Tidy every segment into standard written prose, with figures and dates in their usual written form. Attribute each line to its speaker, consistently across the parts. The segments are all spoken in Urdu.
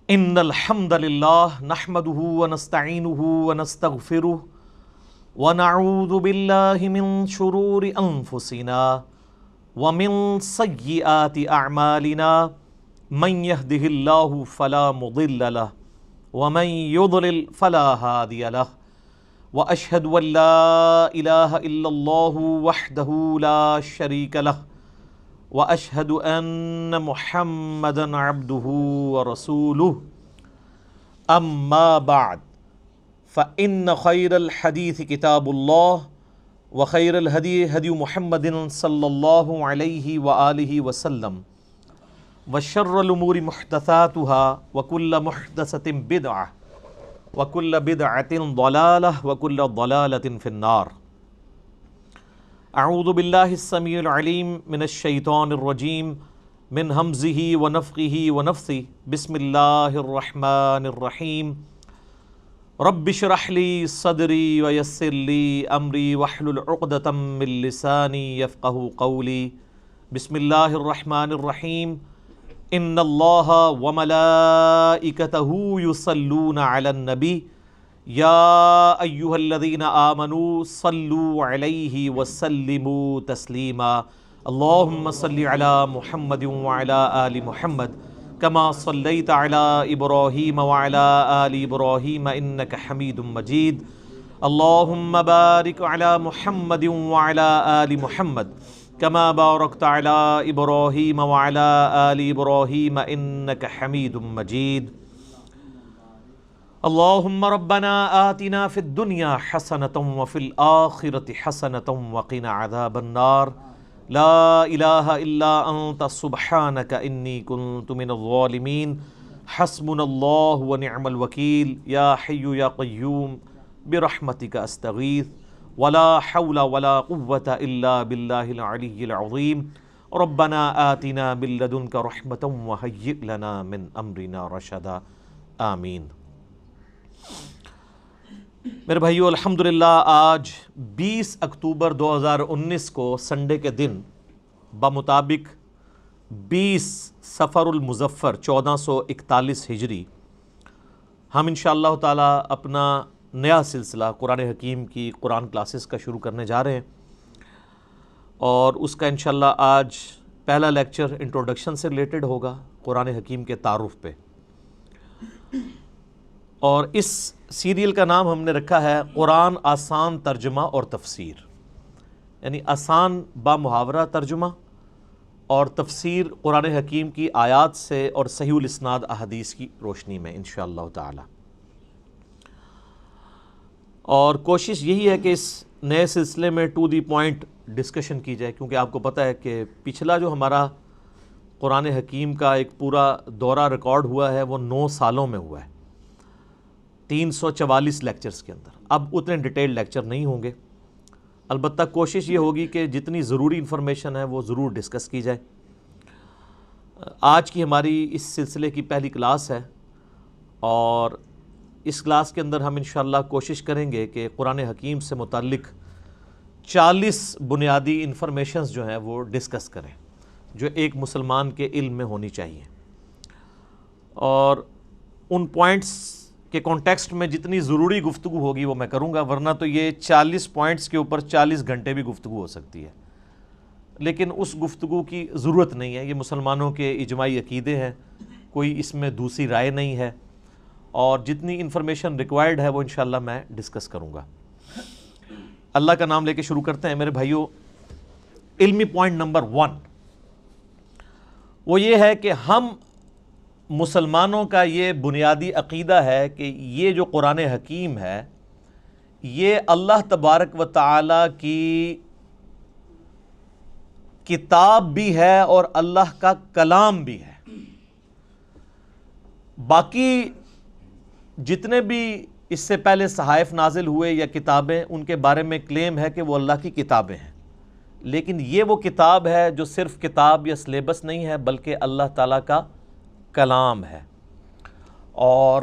Speaker 1: ان الحمد للہ نحمده ونستعینه ونستغفره ونعوذ باللہ من شرور انفسنا ومن سیئات اعمالنا من يهده اللہ فلا مضل له ومن يضلل فلا هادی له واشهد ان لا الہ الا اللہ وحدہ لا شریک له واشهد ان محمدا عبده ورسوله اما بعد فان خیر الحدیث کتاب اللہ وخیر الہدی ہدی محمد صلی اللہ علیہ وآلہ وسلم وشر الامور محدثاتها وكل محدثۃ بدعہ وكل بدعۃ ضلالہ وكل ضلالۃ فی النار۔ اعوذ باللہ السمیع العلیم من الشیطان الرجیم من ہمزہ ونفخہ ونفثہ بسم اللہ الرحمن الرحیم رب اشرح لی صدری ویسر لی امری واحلل عقدۃ من لسانی یفقہوا قولی۔ بسم اللہ الرحمن الرحیم ان اللہ وملائکتہ یصلون علی النبی یا ایہا الذین آمنوا صلوا علیہ وسلموا تسلیما۔ اللہم صلی علی محمد وعلی آل محمد کما صلیت علی ابراہیم وعلی آل ابراہیم انک حمید مجید۔ اللہم بارک علی محمد وعلی آل محمد کما بارکت علی ابراہیم وعلی آل ابراہیم انک حمید مجید۔ اللہم ربنا آتنا فی الدنیا حسنۃ وفی الآخرۃ حسنۃ وقنا عذاب النار۔ لا الہ الا انت سبحانک انی کنت من الظالمین۔ حسبنا اللہ ونعم الوکیل۔ یا حی یا قیوم برحمتک استغیث ولا حول ولا قوة الا باللہ العلی العظیم۔ ربنا آتنا من لدنک رحمۃ وہیئ لنا من امرنا رشدا۔ آمین۔ میرے بھائیو، الحمدللہ آج 20 اکتوبر 2019 کو سنڈے کے دن بمطابق 20 صفر المظفر 1441 ہجری ہم انشاءاللہ تعالی اپنا نیا سلسلہ قرآن حکیم کی قرآن کلاسز کا شروع کرنے جا رہے ہیں، اور اس کا انشاءاللہ آج پہلا لیکچر انٹروڈکشن سے ریلیٹڈ ہوگا، قرآن حکیم کے تعارف پہ۔ اور اس سیریل کا نام ہم نے رکھا ہے قرآن آسان ترجمہ اور تفسیر، یعنی آسان با محاورہ ترجمہ اور تفسیر قرآن حکیم کی آیات سے اور صحیح الاسناد احادیث کی روشنی میں انشاءاللہ تعالی۔ اور کوشش یہی ہے کہ اس نئے سلسلے میں ٹو دی پوائنٹ ڈسکشن کی جائے، کیونکہ آپ کو پتہ ہے کہ پچھلا جو ہمارا قرآن حکیم کا ایک پورا دورہ ریکارڈ ہوا ہے وہ 9 سالوں میں ہوا ہے، 344 لیکچرز کے اندر۔ اب اتنے ڈیٹیل لیکچر نہیں ہوں گے، البتہ کوشش یہ ہوگی کہ جتنی ضروری انفارمیشن ہے وہ ضرور ڈسکس کی جائے۔ آج کی ہماری اس سلسلے کی پہلی کلاس ہے، اور اس کلاس کے اندر ہم انشاءاللہ کوشش کریں گے کہ قرآن حکیم سے متعلق 40 بنیادی انفارمیشنز جو ہیں وہ ڈسکس کریں، جو ایک مسلمان کے علم میں ہونی چاہیے، اور ان پوائنٹس کے کانٹیکسٹ میں جتنی ضروری گفتگو ہوگی وہ میں کروں گا، ورنہ تو یہ 40 پوائنٹس کے اوپر 40 گھنٹے بھی گفتگو ہو سکتی ہے، لیکن اس گفتگو کی ضرورت نہیں ہے۔ یہ مسلمانوں کے اجماعی عقیدے ہیں، کوئی اس میں دوسری رائے نہیں ہے، اور جتنی انفارمیشن ریکوائرڈ ہے وہ انشاءاللہ میں ڈسکس کروں گا۔ اللہ کا نام لے کے شروع کرتے ہیں میرے بھائیو۔ علمی پوائنٹ نمبر 1 وہ یہ ہے کہ ہم مسلمانوں کا یہ بنیادی عقیدہ ہے کہ یہ جو قرآن حکیم ہے یہ اللہ تبارک و تعالی کی کتاب بھی ہے اور اللہ کا کلام بھی ہے۔ باقی جتنے بھی اس سے پہلے صحائف نازل ہوئے یا کتابیں، ان کے بارے میں کلیم ہے کہ وہ اللہ کی کتابیں ہیں، لیکن یہ وہ کتاب ہے جو صرف کتاب یا سلیبس نہیں ہے بلکہ اللہ تعالیٰ کا کلام ہے۔ اور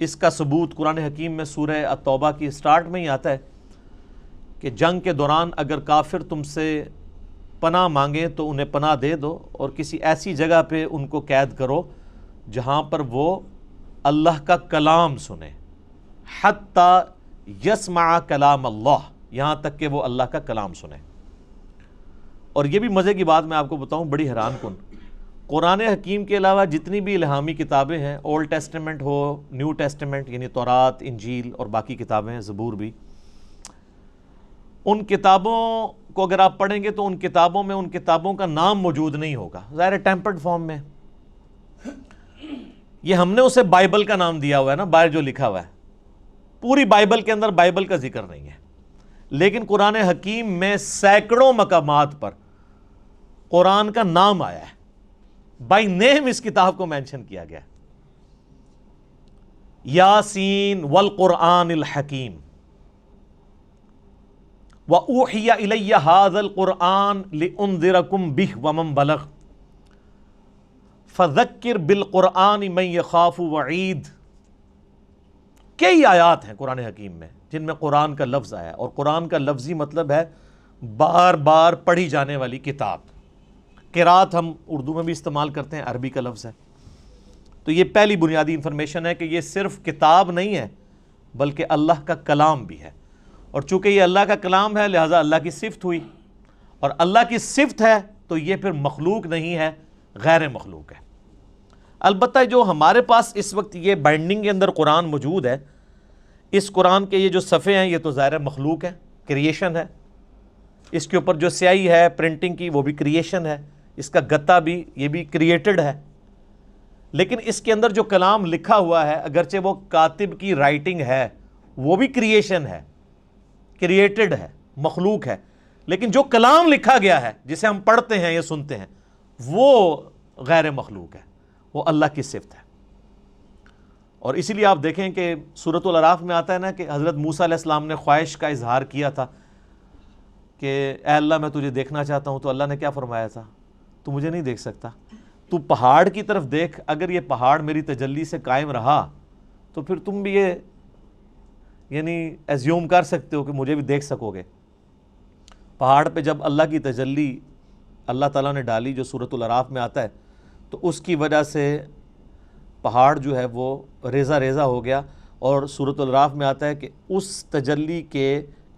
Speaker 1: اس کا ثبوت قرآن حکیم میں سورہ التوبہ کی سٹارٹ میں ہی آتا ہے کہ جنگ کے دوران اگر کافر تم سے پناہ مانگیں تو انہیں پناہ دے دو، اور کسی ایسی جگہ پہ ان کو قید کرو جہاں پر وہ اللہ کا کلام سنے، حتی یسمع کلام اللہ، یہاں تک کہ وہ اللہ کا کلام سنے۔ اور یہ بھی مزے کی بات میں آپ کو بتاؤں، بڑی حیران کن، قرآن حکیم کے علاوہ جتنی بھی الہامی کتابیں ہیں، اولڈ ٹیسٹمنٹ ہو، نیو ٹیسٹمنٹ یعنی تورات، انجیل اور باقی کتابیں ہیں، زبور بھی، ان کتابوں کو اگر آپ پڑھیں گے تو ان کتابوں میں ان کتابوں کا نام موجود نہیں ہوگا، ظاہر ٹیمپرڈ فارم میں۔ یہ ہم نے اسے بائبل کا نام دیا ہوا ہے نا، باہر جو لکھا ہوا ہے، پوری بائبل کے اندر بائبل کا ذکر نہیں ہے، لیکن قرآن حکیم میں سینکڑوں مقامات پر قرآن کا نام آیا ہے، بائی نیم اس کتاب کو مینشن کیا گیا ہے، یاسین والقرآن الحکیم، وَأُوحِيَ إِلَيَّ هَذَا الْقُرْآنُ لِأُنذِرَكُمْ بِهِ وَمَنْ بَلَغَ فَذَكِّرْ بِالْقُرْآنِ مَنْ يَخَافُ وَعِيدٍ۔ کئی آیات ہیں قرآن حکیم میں جن میں قرآن کا لفظ آیا ہے، اور قرآن کا لفظی مطلب ہے بار بار پڑھی جانے والی کتاب۔ قرات ہم اردو میں بھی استعمال کرتے ہیں، عربی کا لفظ ہے۔ تو یہ پہلی بنیادی انفارمیشن ہے کہ یہ صرف کتاب نہیں ہے بلکہ اللہ کا کلام بھی ہے، اور چونکہ یہ اللہ کا کلام ہے لہٰذا اللہ کی صفت ہوئی، اور اللہ کی صفت ہے تو یہ پھر مخلوق نہیں ہے، غیر مخلوق ہے۔ البتہ جو ہمارے پاس اس وقت یہ بائنڈنگ کے اندر قرآن موجود ہے، اس قرآن کے یہ جو صفحے ہیں یہ تو ظاہر مخلوق ہے، کریشن ہے، اس کے اوپر جو سیاہی ہے پرنٹنگ کی وہ بھی کریشن ہے، اس کا گتا بھی یہ بھی کریٹڈ ہے، لیکن اس کے اندر جو کلام لکھا ہوا ہے اگرچہ وہ کاتب کی رائٹنگ ہے وہ بھی کریشن ہے، کریٹڈ ہے، مخلوق ہے، لیکن جو کلام لکھا گیا ہے جسے ہم پڑھتے ہیں یا سنتے ہیں وہ غیر مخلوق ہے، وہ اللہ کی صفت ہے۔ اور اسی لیے آپ دیکھیں کہ سورۃ الاعراف میں آتا ہے نا کہ حضرت موسیٰ علیہ السلام نے خواہش کا اظہار کیا تھا کہ اے اللہ میں تجھے دیکھنا چاہتا ہوں، تو اللہ نے کیا فرمایا تھا؟ تو مجھے نہیں دیکھ سکتا، تو پہاڑ کی طرف دیکھ، اگر یہ پہاڑ میری تجلی سے قائم رہا تو پھر تم بھی یہ یعنی ایزیوم کر سکتے ہو کہ مجھے بھی دیکھ سکو گے۔ پہاڑ پہ جب اللہ کی تجلی اللہ تعالیٰ نے ڈالی جو سورۃ الاعراف میں آتا ہے، تو اس کی وجہ سے پہاڑ جو ہے وہ ریزہ ریزہ ہو گیا، اور سورۃ الاعراف میں آتا ہے کہ اس تجلی کے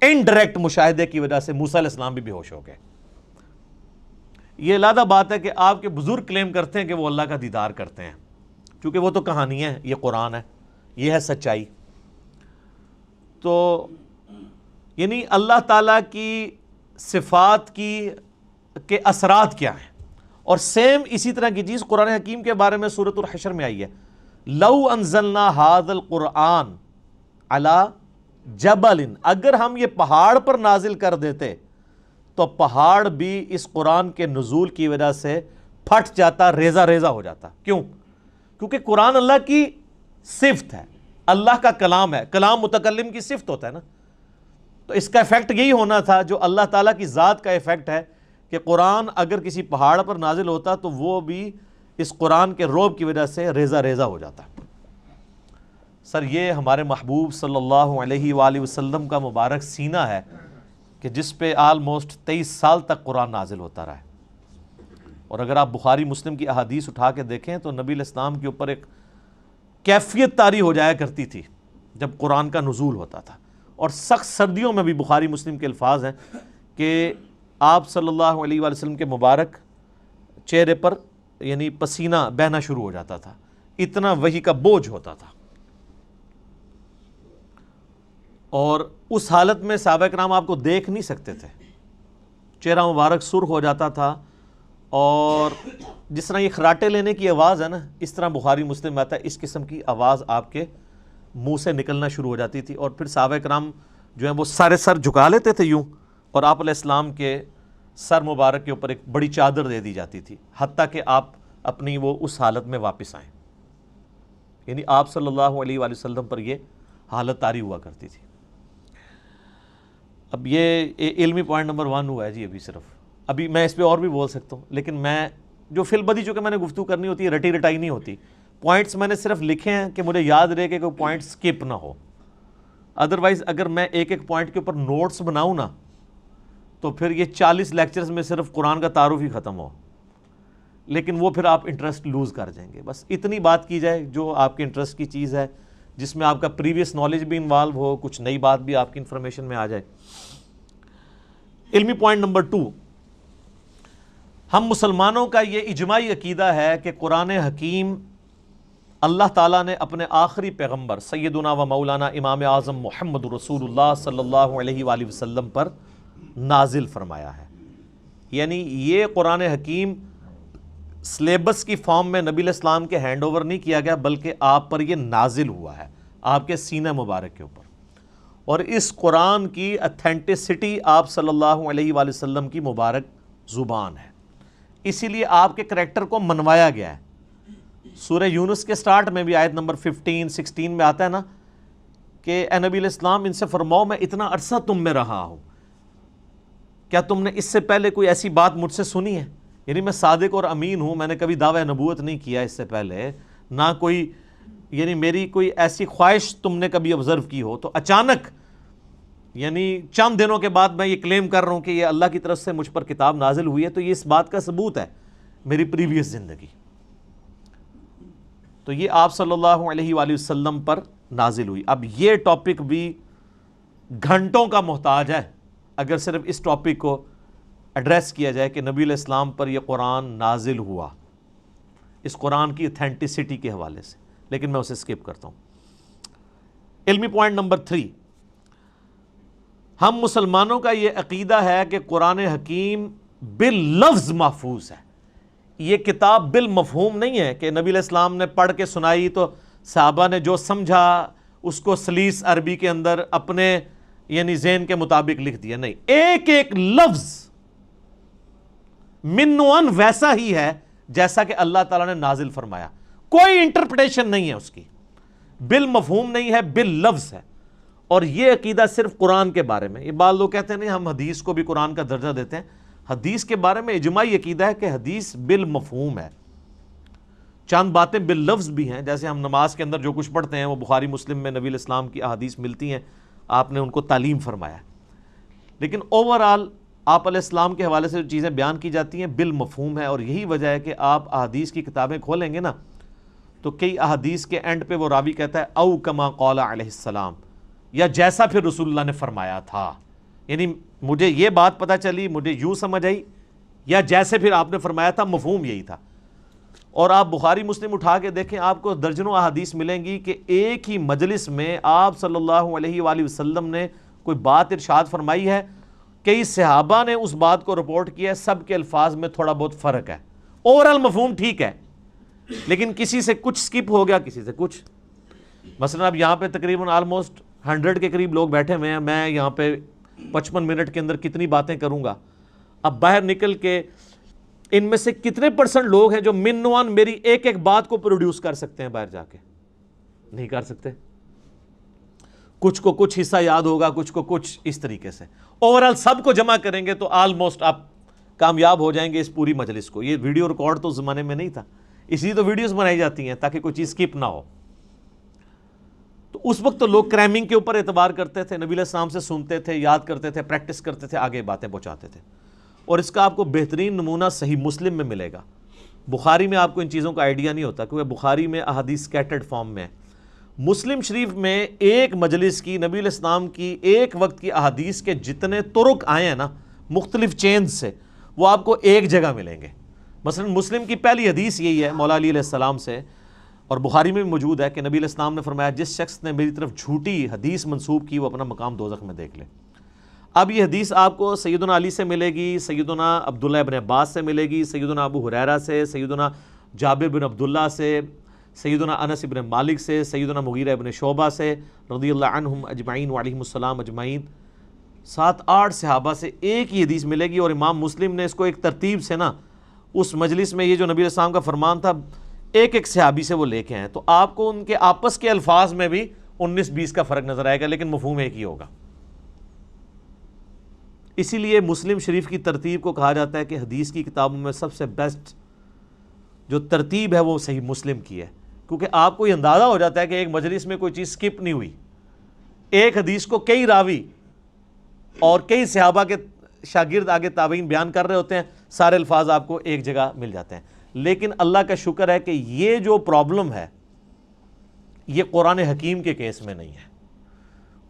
Speaker 1: انڈائریکٹ مشاہدے کی وجہ سے موسیٰ علیہ السلام بھی بے ہوش ہو گئے۔ یہ علیحدہ بات ہے کہ آپ کے بزرگ کلیم کرتے ہیں کہ وہ اللہ کا دیدار کرتے ہیں، کیونکہ وہ تو کہانی ہے، یہ قرآن ہے، یہ ہے سچائی۔ تو یعنی اللہ تعالیٰ کی صفات کے اثرات کیا ہیں، اور سیم اسی طرح کی چیز قرآن حکیم کے بارے میں سورۃ الحشر میں آئی ہے، لو انزلنا ھذا القرآن علی جبل، اگر ہم یہ پہاڑ پر نازل کر دیتے تو پہاڑ بھی اس قرآن کے نزول کی وجہ سے پھٹ جاتا، ریزہ ریزہ ہو جاتا۔ کیوں؟ کیونکہ قرآن اللہ کی صفت ہے، اللہ کا کلام ہے، کلام متکلم کی صفت ہوتا ہے نا، تو اس کا ایفیکٹ یہی ہونا تھا جو اللہ تعالیٰ کی ذات کا ایفیکٹ ہے کہ قرآن اگر کسی پہاڑ پر نازل ہوتا تو وہ بھی اس قرآن کے رعب کی وجہ سے ریزہ ریزہ ہو جاتا۔ سر یہ ہمارے محبوب صلی اللہ علیہ وآلہ وسلم کا مبارک سینہ ہے کہ جس پہ آلموسٹ 23 سال تک قرآن نازل ہوتا رہا ہے، اور اگر آپ بخاری مسلم کی احادیث اٹھا کے دیکھیں تو نبی علیہ السلام کے اوپر ایک کیفیت طاری ہو جایا کرتی تھی جب قرآن کا نزول ہوتا تھا، اور سخت سردیوں میں بھی بخاری مسلم کے الفاظ ہیں کہ آپ صلی اللہ علیہ وآلہ وسلم کے مبارک چہرے پر یعنی پسینہ بہنا شروع ہو جاتا تھا، اتنا وحی کا بوجھ ہوتا تھا، اور اس حالت میں صحابہ کرام آپ کو دیکھ نہیں سکتے تھے، چہرہ مبارک سرخ ہو جاتا تھا، اور جس طرح یہ خراٹے لینے کی آواز ہے نا، اس طرح بخاری مسلم میں آتا ہے اس قسم کی آواز آپ کے منہ سے نکلنا شروع ہو جاتی تھی، اور پھر صحابہ کرام جو ہیں وہ سارے سر جھکا لیتے تھے یوں، اور آپ علیہ السلام کے سر مبارک کے اوپر ایک بڑی چادر دے دی جاتی تھی حتیٰ کہ آپ اپنی وہ اس حالت میں واپس آئیں، یعنی آپ صلی اللہ علیہ وآلہ وسلم پر یہ حالت طاری ہوا کرتی تھی۔ اب یہ علمی پوائنٹ نمبر 1 ہوا ہے جی، ابھی میں اس پہ اور بھی بول سکتا ہوں، لیکن میں جو فی البدی چونکہ میں نے گفتگو کرنی ہوتی ہے، رٹی رٹائی نہیں ہوتی، پوائنٹس میں نے صرف لکھے ہیں کہ مجھے یاد رہے کہ کوئی پوائنٹ سکپ نہ ہو، ادروائز اگر میں ایک ایک پوائنٹ کے اوپر نوٹس بناؤں نا تو پھر یہ 40 لیکچرز میں صرف قرآن کا تعارف ہی ختم ہو، لیکن وہ پھر آپ انٹرسٹ لوز کر جائیں گے. بس اتنی بات کی جائے جو آپ کے انٹرسٹ کی چیز ہے, جس میں آپ کا پریویس نالج بھی انوالو ہو, کچھ نئی بات بھی آپ کی انفارمیشن میں آ جائے. علمی پوائنٹ نمبر 2, ہم مسلمانوں کا یہ اجماعی عقیدہ ہے کہ قرآن حکیم اللہ تعالیٰ نے اپنے آخری پیغمبر سیدنا و مولانا امام اعظم محمد رسول اللہ صلی اللہ علیہ وآلہ وسلم پر نازل فرمایا ہے. یعنی یہ قرآن حکیم سلیبس کی فارم میں نبی علیہ السلام کے ہینڈ اوور نہیں کیا گیا, بلکہ آپ پر یہ نازل ہوا ہے, آپ کے سینہ مبارک کے اوپر. اور اس قرآن کی اتھینٹسٹی آپ صلی اللہ علیہ وآلہ وسلم کی مبارک زبان ہے, اسی لیے آپ کے کریکٹر کو منوایا گیا ہے. سورہ یونس کے سٹارٹ میں بھی آیت نمبر 15-16 میں آتا ہے نا کہ اے نبی علیہ السلام ان سے فرماؤ میں اتنا عرصہ تم میں رہا ہوں, کیا تم نے اس سے پہلے کوئی ایسی بات مجھ سے سنی ہے؟ یعنی میں صادق اور امین ہوں, میں نے کبھی دعویٰ نبوت نہیں کیا اس سے پہلے, نہ کوئی یعنی میری کوئی ایسی خواہش تم نے کبھی آبزرو کی ہو, تو اچانک یعنی چند دنوں کے بعد میں یہ کلیم کر رہا ہوں کہ یہ اللہ کی طرف سے مجھ پر کتاب نازل ہوئی ہے, تو یہ اس بات کا ثبوت ہے میری پریویس زندگی. تو یہ آپ صلی اللہ علیہ وآلہ وسلم پر نازل ہوئی. اب یہ ٹاپک بھی گھنٹوں کا محتاج ہے اگر صرف اس ٹاپک کو ایڈریس کیا جائے کہ نبی علیہ السلام پر یہ قرآن نازل ہوا, اس قرآن کی اتھینٹسٹی کے حوالے سے, لیکن میں اسے سکپ کرتا ہوں. علمی پوائنٹ نمبر 3, ہم مسلمانوں کا یہ عقیدہ ہے کہ قرآن حکیم باللفظ محفوظ ہے. یہ کتاب بالمفہوم نہیں ہے کہ نبی علیہ السلام نے پڑھ کے سنائی تو صحابہ نے جو سمجھا اس کو سلیس عربی کے اندر اپنے یعنی ذہن کے مطابق لکھ دیا. نہیں, ایک ایک لفظ من و ان ویسا ہی ہے جیسا کہ اللہ تعالیٰ نے نازل فرمایا, کوئی انٹرپریٹیشن نہیں ہے اس کی, بالمفہوم نہیں ہے, باللفظ ہے. اور یہ عقیدہ صرف قرآن کے بارے میں. یہ بعض لوگ کہتے ہیں نہیں ہم حدیث کو بھی قرآن کا درجہ دیتے ہیں. حدیث کے بارے میں اجماعی عقیدہ ہے کہ حدیث بالمفہوم ہے, چند باتیں باللفظ بھی ہیں, جیسے ہم نماز کے اندر جو کچھ پڑھتے ہیں وہ بخاری مسلم میں نبی علیہ السلام کی احادیث ملتی ہیں, آپ نے ان کو تعلیم فرمایا. لیکن اوورآل آپ علیہ السلام کے حوالے سے جو چیزیں بیان کی جاتی ہیں بالمفہوم ہے. اور یہی وجہ ہے کہ آپ احادیث کی کتابیں کھولیں گے نا تو کئی احادیث کے اینڈ پہ وہ راوی کہتا ہے او کما قال علیہ السلام, یا جیسا پھر رسول اللہ نے فرمایا تھا. یعنی مجھے یہ بات پتہ چلی, مجھے یوں سمجھ آئی, یا جیسے پھر آپ نے فرمایا تھا, مفہوم یہی تھا. اور آپ بخاری مسلم اٹھا کے دیکھیں, آپ کو درجنوں احادیث ملیں گی کہ ایک ہی مجلس میں آپ صلی اللہ علیہ وآلہ وسلم نے کوئی بات ارشاد فرمائی ہے, کئی صحابہ نے اس بات کو رپورٹ کیا ہے, سب کے الفاظ میں تھوڑا بہت فرق ہے, اوورال مفہوم ٹھیک ہے, لیکن کسی سے کچھ سکپ ہو گیا, کسی سے کچھ. مثلا اب یہاں پہ تقریباً آلموسٹ 100 کے قریب لوگ بیٹھے ہوئے ہیں, میں یہاں پہ 55 منٹ کے اندر کتنی باتیں کروں گا. اب باہر نکل کے ان میں سے کتنے % لوگ ہیں جو من و ان میری ایک ایک بات کو پروڈیوس کر سکتے ہیں باہر جا کے؟ نہیں کر سکتے. کچھ کو کچھ حصہ یاد ہوگا, کچھ کو کچھ, اس طریقے سے. اوورال سب کو جمع کریں گے تو آلموسٹ آپ کامیاب ہو جائیں گے اس پوری مجلس کو. یہ ویڈیو ریکارڈ تو اس زمانے میں نہیں تھا, اس لیے تو ویڈیوز بنائی جاتی ہیں تاکہ کوئی چیز سکپ نہ ہو. تو اس وقت تو لوگ کریمنگ کے اوپر اعتبار کرتے تھے, نبی علیہ السلام سے سنتے تھے, یاد کرتے تھے, پریکٹس کرتے تھے, آگے باتیں پہنچاتے تھے. اور اس کا آپ کو بہترین نمونہ صحیح مسلم میں ملے گا. بخاری میں آپ کو ان چیزوں کا آئیڈیا نہیں ہوتا کیونکہ بخاری میں احادیث سکیٹرڈ فارم میں ہے. مسلم شریف میں ایک مجلس کی نبی علیہ السلام کی ایک وقت کی احادیث کے جتنے طرق آئے ہیں نا مختلف چینز سے, وہ آپ کو ایک جگہ ملیں گے. مثلا مسلم کی پہلی حدیث یہی ہے مولا علی علیہ السلام سے, اور بخاری میں بھی موجود ہے کہ نبی علیہ السلام نے فرمایا جس شخص نے میری طرف جھوٹی حدیث منسوب کی وہ اپنا مقام دوزخ میں دیکھ لے. اب یہ حدیث آپ کو سیدنا علی سے ملے گی, سیدنا عبداللہ ابن عباس سے ملے گی, سیدنا ابو ہریرہ سے, سیدنا جابر بن عبداللہ سے, سیدنا انس ابن مالک سے, سیدنا مغیرہ ابن شعبہ سے رضی اللہ عنہم اجمعین وعلیہم السلام اجمعین, 7-8 صحابہ سے ایک ہی حدیث ملے گی. اور امام مسلم نے اس کو ایک ترتیب سے نا اس مجلس میں, یہ جو نبی علیہ السلام کا فرمان تھا, ایک ایک صحابی سے وہ لے کے ہیں, تو آپ کو ان کے آپس کے الفاظ میں بھی 19-20 کا فرق نظر آئے گا, لیکن مفہوم ایک ہی ہوگا. اسی لیے مسلم شریف کی ترتیب کو کہا جاتا ہے کہ حدیث کی کتابوں میں سب سے بیسٹ جو ترتیب ہے وہ صحیح مسلم کی ہے, کیونکہ آپ کو یہ اندازہ ہو جاتا ہے کہ ایک مجلس میں کوئی چیز سکپ نہیں ہوئی. ایک حدیث کو کئی راوی اور کئی صحابہ کے شاگرد آگے تابعین بیان کر رہے ہوتے ہیں, سارے الفاظ آپ کو ایک جگہ مل جاتے ہیں. لیکن اللہ کا شکر ہے کہ یہ جو پرابلم ہے یہ قرآن حکیم کے کیس میں نہیں ہے.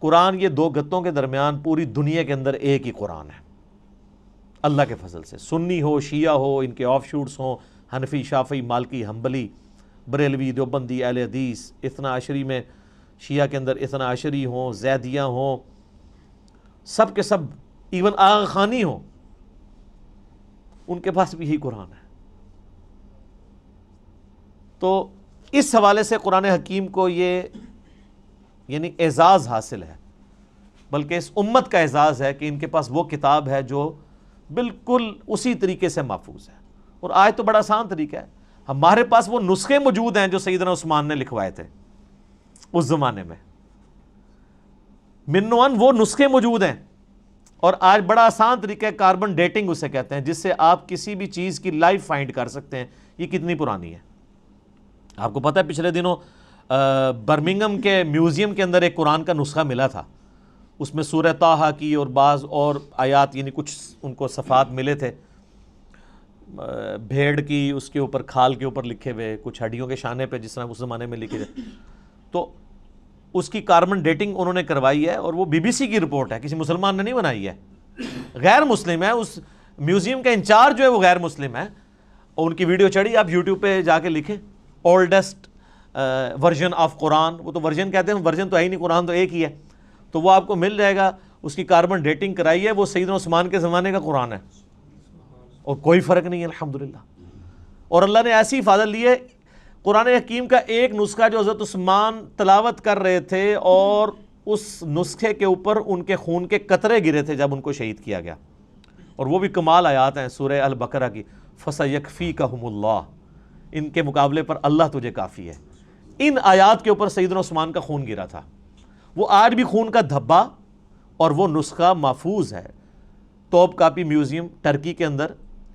Speaker 1: قرآن یہ دو گتوں کے درمیان پوری دنیا کے اندر ایک ہی قرآن ہے اللہ کے فضل سے. سنی ہو، شیعہ ہو، ان کے آف شوٹس ہوں، حنفی، شافعی، مالکی، حنبلی، بریلوی، دیوبندی، اہل حدیث، اثنا عشری میں شیعہ کے اندر اثنا عشری ہوں، زیدیہ ہوں، سب کے سب، ایون آغا خانی ہوں، ان کے پاس بھی یہی قرآن ہے. تو اس حوالے سے قرآن حکیم کو یہ یعنی اعزاز حاصل ہے، بلکہ اس امت کا اعزاز ہے کہ ان کے پاس وہ کتاب ہے جو بالکل اسی طریقے سے محفوظ ہے. اور آج تو بڑا آسان طریقہ ہے، ہمارے پاس وہ نسخے موجود ہیں جو سیدنا عثمان نے لکھوائے تھے اس زمانے میں، من و عن وہ نسخے موجود ہیں. اور آج بڑا آسان طریقہ ہے، کاربن ڈیٹنگ اسے کہتے ہیں، جس سے آپ کسی بھی چیز کی لائف فائنڈ کر سکتے ہیں یہ کتنی پرانی ہے. آپ کو پتہ ہے پچھلے دنوں برمنگم کے میوزیم کے اندر ایک قرآن کا نسخہ ملا تھا، اس میں سورہ طٰہٰ کی اور بعض اور آیات یعنی کچھ ان کو صفحات ملے تھے، بھیڑ کی اس کے اوپر کھال کے اوپر لکھے ہوئے، کچھ ہڈیوں کے شانے پہ جس طرح اس زمانے میں لکھے تھے. تو اس کی کاربن ڈیٹنگ انہوں نے کروائی ہے، اور وہ بی بی سی کی رپورٹ ہے، کسی مسلمان نے نہیں بنائی ہے، غیر مسلم ہے. اس میوزیم کا انچارج جو ہے وہ غیر مسلم ہے، اور ان کی ویڈیو چڑھی، آپ یوٹیوب پہ جا کے لکھیں اولڈسٹ ورژن آف قرآن. وہ تو ورژن کہتے ہیں، ورژن تو ہے ہی نہیں، قرآن تو ایک ہی ہے. تو وہ آپ کو مل جائے گا، اس کی کاربن ڈیٹنگ کرائی ہے، وہ سیدنا عثمان کے زمانے کا قرآن ہے، اور کوئی فرق نہیں ہے الحمدللہ. اور اللہ نے ایسی حفاظت لی ہے. قرآن حکیم کا ایک نسخہ جو حضرت عثمان تلاوت کر رہے تھے، اور اس نسخے کے اوپر ان کے خون کے قطرے گرے تھے جب ان کو شہید کیا گیا، اور وہ بھی کمال آیات ہیں سورہ البقرہ کی، فَسَيَكْفِيكَهُمُ اللَّهُ، ان کے مقابلے پر اللہ تجھے کافی ہے. ان آیات کے اوپر سیدنا عثمان کا خون گرا تھا. وہ آج بھی خون کا دھبا اور وہ نسخہ محفوظ ہے توپ کاپی میوزیم ٹرکی کے اندر.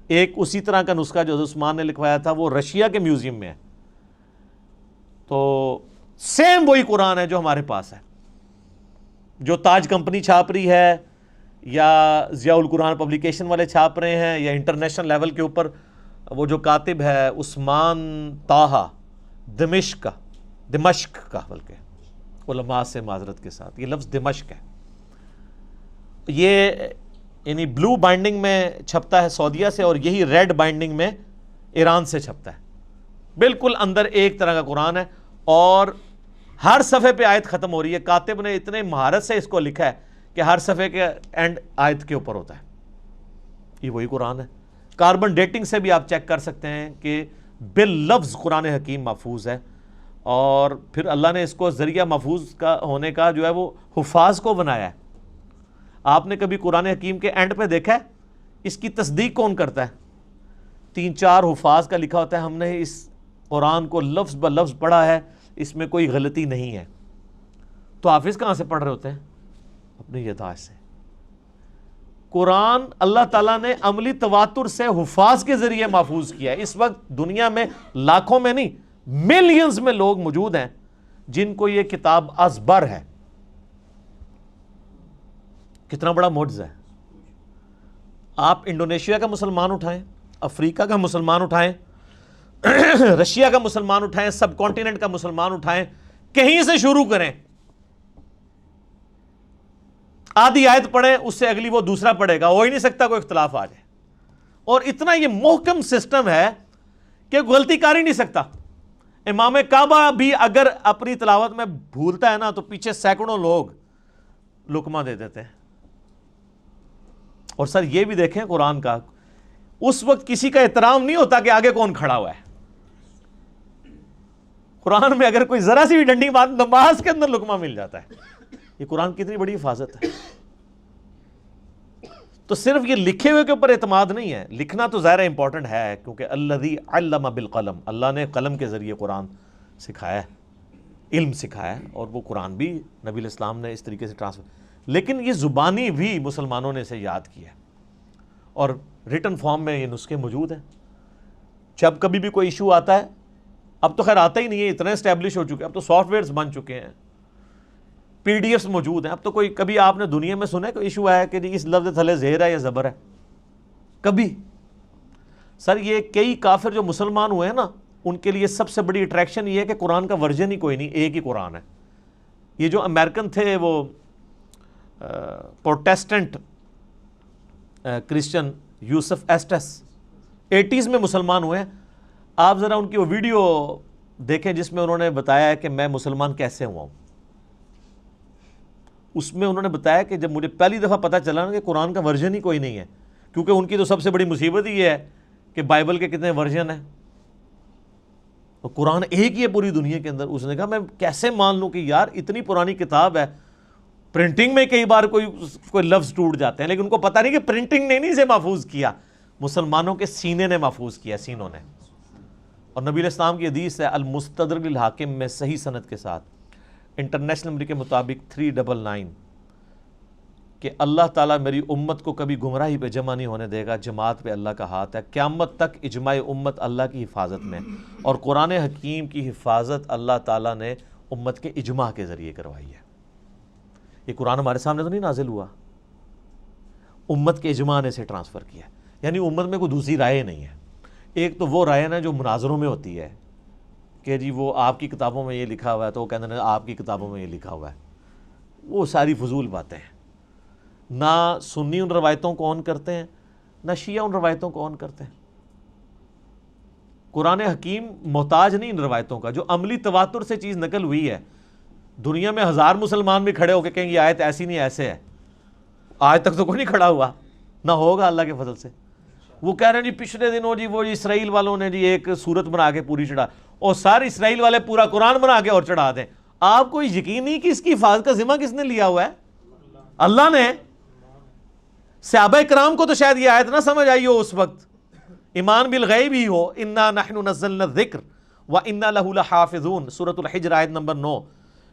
Speaker 1: ایک اسی طرح کا نسخہ جو حضرت عثمان نے لکھوایا تھا وہ رشیا کے میوزیم میں ہے. تو سیم وہی قرآن ہے جو ہمارے پاس ہے، جو تاج کمپنی چھاپ رہی ہے، یا ضیاء القرآن پبلیکیشن والے چھاپ رہے ہیں، یا انٹرنیشنل لیول کے اوپر وہ جو کاتب ہے عثمان طٰہٰ دمشق کا، بلکہ علماء سے معذرت کے ساتھ یہ لفظ دمشق ہے، یہ یعنی بلو بائنڈنگ میں چھپتا ہے سعودیہ سے، اور یہی ریڈ بائنڈنگ میں ایران سے چھپتا ہے. بالکل اندر ایک طرح کا قرآن ہے، اور ہر صفحے پہ آیت ختم ہو رہی ہے. کاتب نے اتنے مہارت سے اس کو لکھا ہے کہ ہر صفحے کے اینڈ آیت کے اوپر ہوتا ہے. یہ وہی قرآن ہے. کاربن ڈیٹنگ سے بھی آپ چیک کر سکتے ہیں کہ باللفظ قرآن حکیم محفوظ ہے. اور پھر اللہ نے اس کو ذریعہ محفوظ کا ہونے کا جو ہے وہ حفاظ کو بنایا ہے. آپ نے کبھی قرآن حکیم کے اینڈ پہ دیکھا ہے اس کی تصدیق کون کرتا ہے؟ 3-4 حفاظ کا لکھا ہوتا ہے ہم نے اس قرآن کو لفظ بہ لفظ پڑھا ہے، اس میں کوئی غلطی نہیں ہے. تو حافظ کہاں سے پڑھ رہے ہوتے ہیں؟ اپنی یادداشت سے. قرآن اللہ تعالیٰ نے عملی تواتر سے حفاظ کے ذریعے محفوظ کیا ہے. اس وقت دنیا میں لاکھوں میں نہیں ملینز میں لوگ موجود ہیں جن کو یہ کتاب ازبر ہے. کتنا بڑا معجزہ ہے. آپ انڈونیشیا کا مسلمان اٹھائیں، افریقہ کا مسلمان اٹھائیں، رشیا کا مسلمان اٹھائیں، سب کانٹیننٹ کا مسلمان اٹھائیں، کہیں سے شروع کریں، آدھی آیت پڑھیں، اس سے اگلی وہ دوسرا پڑھے گا، ہو ہی نہیں سکتا کوئی اختلاف آ جائے. اور اتنا یہ محکم سسٹم ہے کہ غلطی کر ہی نہیں سکتا. امام کعبہ بھی اگر اپنی تلاوت میں بھولتا ہے نا تو پیچھے سینکڑوں لوگ لقمہ دے دیتے ہیں. اور سر یہ بھی دیکھیں قرآن کا، اس وقت کسی کا احترام نہیں ہوتا کہ آگے کون کھڑا ہوا ہے. قرآن میں اگر کوئی ذرا سی بھی ڈنڈی بات نماز کے اندر لقمہ مل جاتا ہے. یہ قرآن کتنی بڑی حفاظت ہے. تو صرف یہ لکھے ہوئے کے اوپر اعتماد نہیں ہے، لکھنا تو ظاہر امپورٹنٹ ہے کیونکہ الذی علم بالقلم، اللہ نے قلم کے ذریعے قرآن سکھایا ہے، علم سکھایا ہے، اور وہ قرآن بھی نبی الاسلام نے اس طریقے سے ٹرانسفر. لیکن یہ زبانی بھی مسلمانوں نے اسے یاد کیا ہے، اور ریٹن فارم میں یہ نسخے موجود ہیں. جب کبھی بھی کوئی ایشو آتا ہے، اب تو خیر آتا ہی نہیں ہے، اتنے اسٹیبلش ہو چکے ہیں، اب تو سافٹ ویئرز بن چکے ہیں، پی ڈی ایفs موجود ہیں. اب تو کوئی کبھی آپ نے دنیا میں سنا ہے کوئی ایشو آیا کہ جی اس لفظ تھلے زہر ہے یا زبر ہے؟ کبھی سر یہ کئی کافر جو مسلمان ہوئے ہیں نا، ان کے لیے سب سے بڑی اٹریکشن یہ ہے کہ قرآن کا ورژن ہی کوئی نہیں، ایک ہی قرآن ہے۔ یہ جو امریکن تھے وہ پروٹیسٹنٹ کرسچن یوسف ایسٹس 80s میں مسلمان ہوئے ہیں۔ آپ ذرا ان کی وہ ویڈیو دیکھیں جس میں انہوں نے بتایا ہے کہ میں مسلمان کیسے ہوا ہوں۔ اس میں انہوں نے بتایا کہ جب مجھے پہلی دفعہ پتہ چلا نا کہ قرآن کا ورژن ہی کوئی نہیں ہے، کیونکہ ان کی تو سب سے بڑی مصیبت ہی یہ ہے کہ بائبل کے کتنے ورژن ہیں، اور قرآن ایک ہی ہے پوری دنیا کے اندر۔ اس نے کہا میں کیسے مان لوں کہ یار اتنی پرانی کتاب ہے، پرنٹنگ میں کئی بار کوئی لفظ ٹوٹ جاتے ہیں، لیکن ان کو پتہ نہیں کہ پرنٹنگ نے نہیں اسے محفوظ کیا، مسلمانوں کے سینے نے محفوظ کیا، سینوں نے۔ اور نبی علیہ السلام کی حدیث ہے المستدرک للحاکم میں صحیح سند کے ساتھ، انٹرنیشنل نمبر کے مطابق 399، کہ اللہ تعالیٰ میری امت کو کبھی گمراہی پہ جمع نہیں ہونے دے گا، جماعت پہ اللہ کا ہاتھ ہے، قیامت تک اجماع امت اللہ کی حفاظت میں، اور قرآن حکیم کی حفاظت اللہ تعالیٰ نے امت کے اجماع کے ذریعے کروائی ہے۔ یہ قرآن ہمارے سامنے تو نہیں نازل ہوا، امت کے اجماع نے اسے ٹرانسفر کیا، یعنی امت میں کوئی دوسری رائے نہیں ہے۔ ایک تو وہ رائے نا جو مناظروں میں ہوتی ہے کہ جی وہ آپ کی کتابوں میں یہ لکھا ہوا ہے، تو وہ کہتے ہیں آپ کی کتابوں میں یہ لکھا ہوا ہے، وہ ساری فضول باتیں ہیں۔ نہ سنی ان روایتوں کو آن کرتے ہیں، نہ شیعہ ان روایتوں کو آن کرتے ہیں۔ قرآن حکیم محتاج نہیں ان روایتوں کا، جو عملی تواتر سے چیز نقل ہوئی ہے۔ دنیا میں 1000 مسلمان بھی کھڑے ہو کے کہیں یہ آیت ایسی نہیں ایسے ہے، آج تک تو کوئی نہیں کھڑا ہوا، نہ ہوگا اللہ کے فضل سے۔ وہ کہہ رہے ہیں جی پچھلے دنوں جی وہ اسرائیل والوں نے جی ایک صورت بنا کے پوری چڑھا، اور سارے اسرائیل والے پورا قرآن بنا کے اور چڑھا دیں۔ آپ کو یقین نہیں کہ اس کی حفاظت کا ذمہ کس نے لیا ہوا ہے؟ اللہ نے۔ صحابہ کرام کو تو شاید یہ آیت نہ سمجھ آئی ہو اس وقت، ایمان بالغیب ہی ہو، انا نحن نزلنا الذکر وانا لہ لحافظون، سورۃ الحجر آیت نمبر 9۔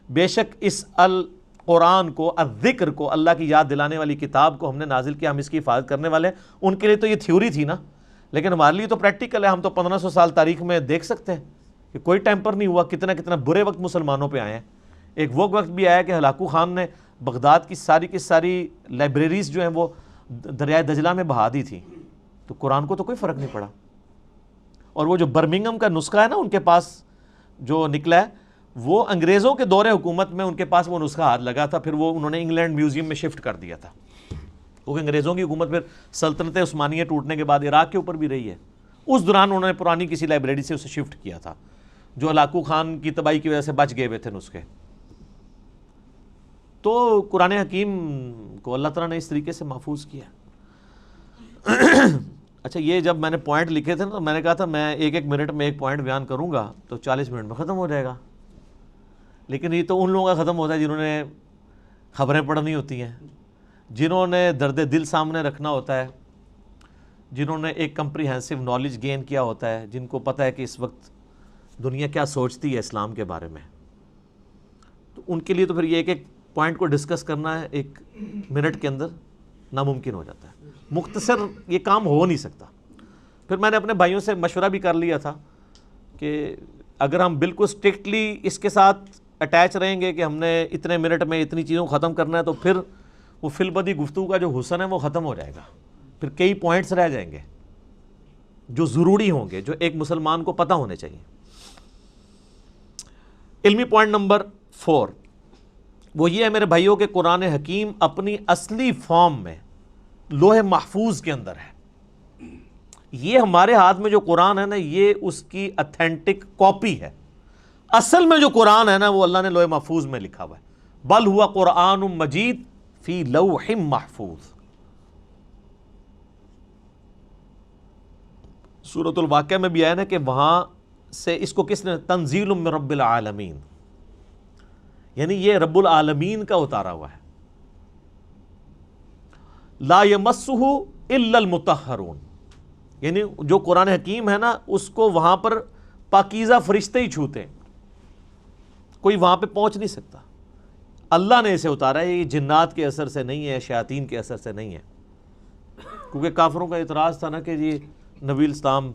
Speaker 1: بے شک اس القرآن کو، الذکر کو، اللہ کی یاد دلانے والی کتاب کو ہم نے نازل کیا، ہم اس کی حفاظت کرنے والے ہیں۔ ان کے لیے تو یہ تھیوری تھی نا، لیکن ہمارے لیے تو پریکٹیکل ہے۔ ہم تو 1500 سال تاریخ میں دیکھ سکتے ہیں کہ کوئی ٹیمپر نہیں ہوا، کتنا برے وقت مسلمانوں پہ آئے ہیں۔ ایک وہ وقت بھی آیا کہ ہلاکو خان نے بغداد کی ساری لائبریریز جو ہیں وہ دریائے دجلہ میں بہا دی تھی، تو قرآن کو تو کوئی فرق نہیں پڑا۔ اور وہ جو برمنگم کا نسخہ ہے نا ان کے پاس جو نکلا ہے، وہ انگریزوں کے دور حکومت میں ان کے پاس وہ نسخہ ہاتھ لگا تھا، پھر وہ انہوں نے انگلینڈ میوزیم میں شفٹ کر دیا تھا، کیونکہ انگریزوں کی حکومت پھر سلطنت عثمانیہ ٹوٹنے کے بعد عراق کے اوپر بھی رہی ہے۔ اس دوران انہوں نے پرانی کسی لائبریری سے اسے شفٹ کیا تھا، جو ہلاکو خان کی تباہی کی وجہ سے بچ گئے ہوئے تھے نسخے۔ تو قرآن حکیم کو اللہ تعالیٰ نے اس طریقے سے محفوظ کیا۔ اچھا، یہ جب میں نے پوائنٹ لکھے تھے نا تو میں نے کہا تھا میں ایک منٹ میں ایک پوائنٹ بیان کروں گا تو 40 منٹ میں ختم ہو جائے گا، لیکن یہ تو ان لوگوں کا ختم ہوتا ہے جنہوں نے خبریں پڑھنی ہوتی ہیں، جنہوں نے درد دل سامنے رکھنا ہوتا ہے، جنہوں نے ایک کمپریہنسو نالج گین کیا ہوتا ہے، جن کو پتہ ہے کہ اس وقت دنیا کیا سوچتی ہے اسلام کے بارے میں، تو ان کے لیے تو پھر یہ ایک پوائنٹ کو ڈسکس کرنا ہے 1 منٹ کے اندر ناممکن ہو جاتا ہے، مختصر یہ کام ہو نہیں سکتا۔ پھر میں نے اپنے بھائیوں سے مشورہ بھی کر لیا تھا کہ اگر ہم بالکل اسٹرکٹلی اس کے ساتھ اٹیچ رہیں گے کہ ہم نے اتنے منٹ میں اتنی چیزوں کو ختم کرنا ہے، تو پھر وہ فی البدی گفتگو کا جو حسن ہے وہ ختم ہو جائے گا، پھر کئی پوائنٹس رہ جائیں گے جو ضروری ہوں گے، جو ایک مسلمان کو پتہ ہونے چاہیے۔ علمی پوائنٹ نمبر 4 وہ یہ ہے میرے بھائیوں کہ قرآن حکیم اپنی اصلی فارم میں لوح محفوظ کے اندر ہے۔ یہ ہمارے ہاتھ میں جو قرآن ہے نا، یہ اس کی اتھینٹک کاپی ہے۔ اصل میں جو قرآن ہے نا وہ اللہ نے لوح محفوظ میں لکھا ہوا ہے، بل ہوا قرآن مجید فی لوح محفوظ۔ سورۃ الواقعہ میں بھی آیا نا کہ وہاں سے اس کو کس نے، تنزیل من رب العالمین، یعنی یہ رب العالمین کا اتارا ہوا ہے۔ لا یمسہ الا المطہرون، یعنی جو قرآن حکیم ہے نا اس کو وہاں پر پاکیزہ فرشتے ہی چھوتے ہیں، کوئی وہاں پہ پہنچ نہیں سکتا۔ اللہ نے اسے اتارا ہے، یہ جنات کے اثر سے نہیں ہے، شیاطین کے اثر سے نہیں ہے، کیونکہ کافروں کا اعتراض تھا نا کہ جی نبی اسلام،